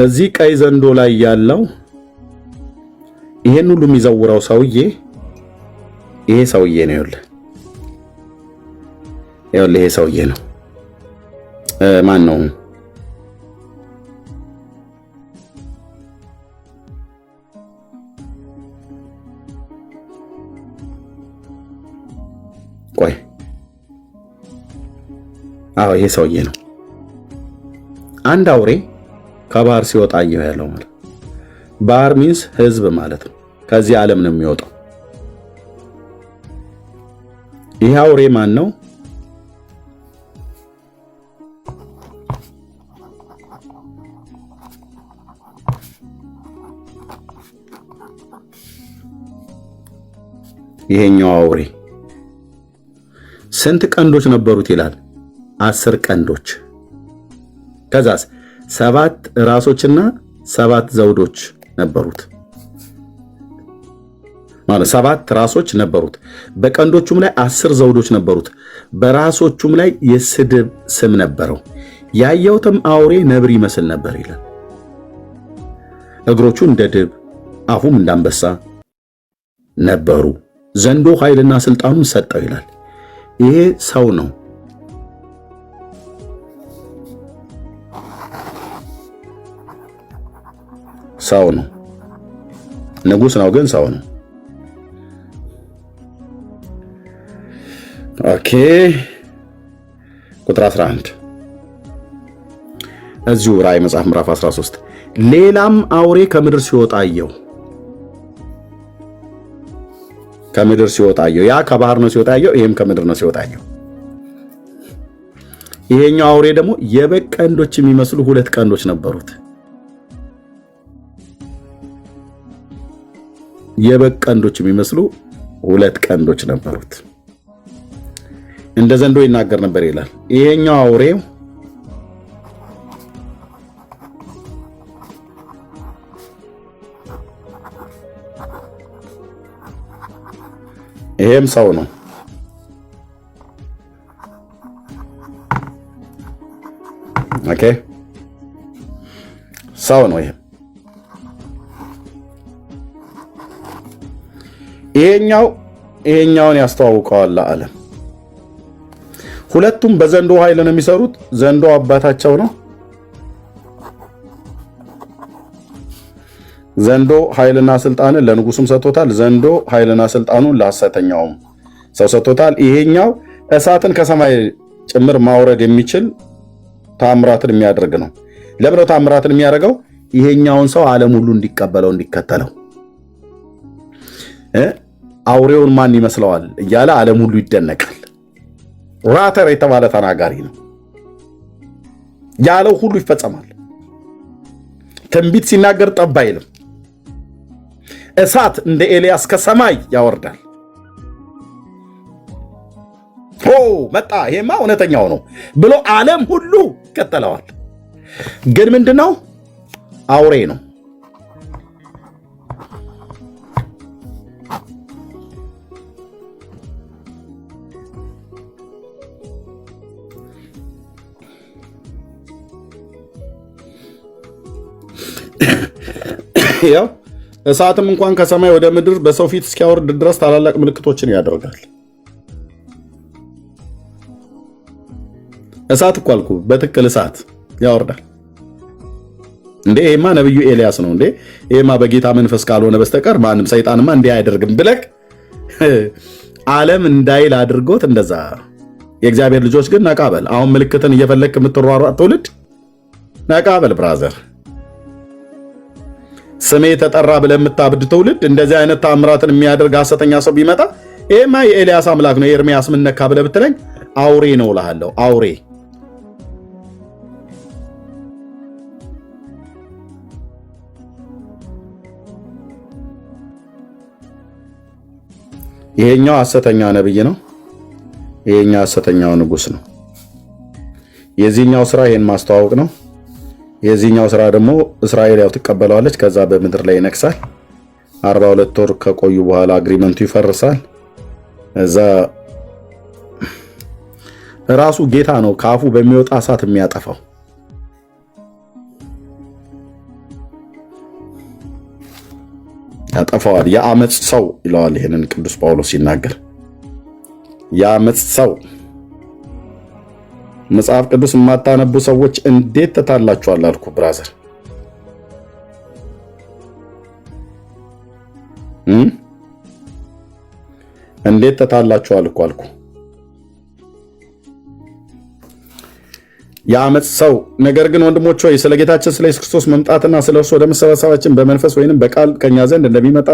እዚህ ቀይ ዘንዶ ላይ ያለው ይሄን ሁሉ የሚዘውረው ሰውዬ ይሄ ሰውዬ ነው። ይኸውልህ ይሄ ሰውዬ ነው። ማን ነው? ቆይ ይሄ ሰውዬ ነው። አንድ አውሬ ከባህር ሲወጣ አየሁ ያለው ማለት ባህር ሚንስ ህዝብ ማለት ነው። ከዚህ ዓለም ነው የሚወጣው። ይሄ አውሬ ማን ነው? ይሄኛው አውሬ ስንት ቀንዶች ነበሩት ይላል? 10 ቀንዶች። ከዛስ 7 ራሶችና 7 ዘውዶች ነበሩት ማለት 7 ራሶች ነበሩት። በቀንዶቹም ላይ 10 ዘውዶች ነበሩት። በራሶቹም ላይ የስድብ ስም ነበረው። ያየሁትም አውሬ ነብር ይመስል ነበር ይላል። እግሮቹ እንደ ድብ፣ አፉም እንዳንበሳ፣ ነበሩ። ዘንዶ ኃይልና ስልጣኑን ሰጠው ይላል። ይሄ ሰው ነው። ሰው ነው። ንጉሥ ነው ግን ሰው ነው። ኦኬ ቁጥር 11 እዚሁ ራእይ መጽሐፍ ምዕራፍ 13 ሌላም አውሬ ከምድር ሲወጣ አየሁ። ከምድር ሲወጣ አየሁ። ያ ከባህር ነው ሲወጣ አየሁ። ይሄም ከምድር ነው ሲወጣ አየሁ። ይሄኛው አውሬ ደግሞ የበግ ቀንዶች የሚመስሉ 2 ቀንዶች ነበሩት። የበግ ቀንዶች የሚመስሉ 2 ቀንዶች ነበሩት። እንደ ዘንዶ ይናገር ነበር ይላል። ይሄኛው አውሬው ይሄም ሰው ነው። ኦኬ ሰው ነው። ይሄኛውን ያስተዋውቀዋል ዓለም። ሁለቱም በዘንዶ ኃይል ነው የሚሰሩት። ዘንዶ አባታቸው ነው። ዘንዶ ኃይልና ስልጣንን ለንጉሱም ሰጥቶታል። ዘንዶ ኃይልና ስልጣኑን ለሐሰተኛውም ሰው ሰጥቶታል። ይሄኛው እሳትን ከሰማይ ጭምር ማውረድ የሚችል ታምራትን የሚያደርግ ነው። ለምን ታምራትን የሚያደርገው? ይሄኛውን ሰው ዓለም ሁሉ እንዲቀበለው እንዲከተለው። አውሬውን ማን ይመስለዋል እያለ ዓለም ሁሉ ይደነቃል። ራተር የተባለ ተናጋሪ ነው። ያለው ሁሉ ይፈጸማል። ትንቢት ሲናገር ጠብ አይልም። እሳት እንደ ኤልያስ ከሰማይ ያወርዳል። መጣ፣ ይሄማ እውነተኛው ነው ብሎ ዓለም ሁሉ ይከተለዋል። ግን ምንድነው? አውሬ ነው። ያው እሳትም እንኳን ከሰማይ ወደ ምድር በሰው ፊት እስኪያወርድ ድረስ ታላላቅ ምልክቶችን ያደርጋል። እሳት እኮ አልኩ፣ በትክክል እሳት ያወርዳል። እንዴ ይሄማ ነብዩ ኤልያስ ነው እንዴ? ይሄማ በጌታ መንፈስ ካልሆነ በስተቀር ማንም ሰይጣንማ እንዲህ አያደርግም ብለህ ዓለም እንዳይል አድርጎት እንደዛ። የእግዚአብሔር ልጆች ግን ነቃበል። አሁን ምልክትን እየፈለክ የምትሯሯጥ ትውልድ ነቃበል ብራዘር። ስሜ ተጠራ ብለህ የምታብድ ትውልድ እንደዚህ አይነት ታምራትን የሚያደርግ ሐሰተኛ ሰው ቢመጣ ይሄማ የኤልያስ አምላክ ነው የኤርሚያስ ምን ነካ ብለህ ብትለኝ አውሬ ነው እልሃለሁ። አውሬ ይሄኛው ሐሰተኛ ነብይ ነው። ይሄኛው ሐሰተኛው ንጉስ ነው። የዚህኛው ስራ ይሄን ማስተዋወቅ ነው። የዚህኛው ስራ ደግሞ እስራኤል ያው ትቀበለዋለች። ከዛ በምድር ላይ ይነክሳል። 42 ወር ከቆዩ በኋላ አግሪመንቱ ይፈርሳል። እዛ ራሱ ጌታ ነው ካፉ በሚወጣ እሳት የሚያጠፋው። ያጠፋዋል። የአመጽ ሰው ይለዋል። ይሄንን ቅዱስ ጳውሎስ ሲናገር የአመጽ ሰው። መጽሐፍ ቅዱስ የማታነቡ ሰዎች እንዴት ተታላችኋል አልኩ ብራዘር። እንዴት ተታላችኋል እኮ አልኩ። የአመጽ ሰው። ነገር ግን ወንድሞች ሆይ ስለ ጌታችን ስለ ኢየሱስ ክርስቶስ መምጣትና ስለ እርሱ ወደ መሰብሰባችን በመንፈስ ወይንም በቃል ከኛ ዘንድ እንደሚመጣ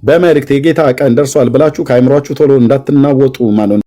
በመልእክት የጌታ ቀን ደርሷል ብላችሁ ከአእምሯችሁ ቶሎ እንዳትናወጡ ማለት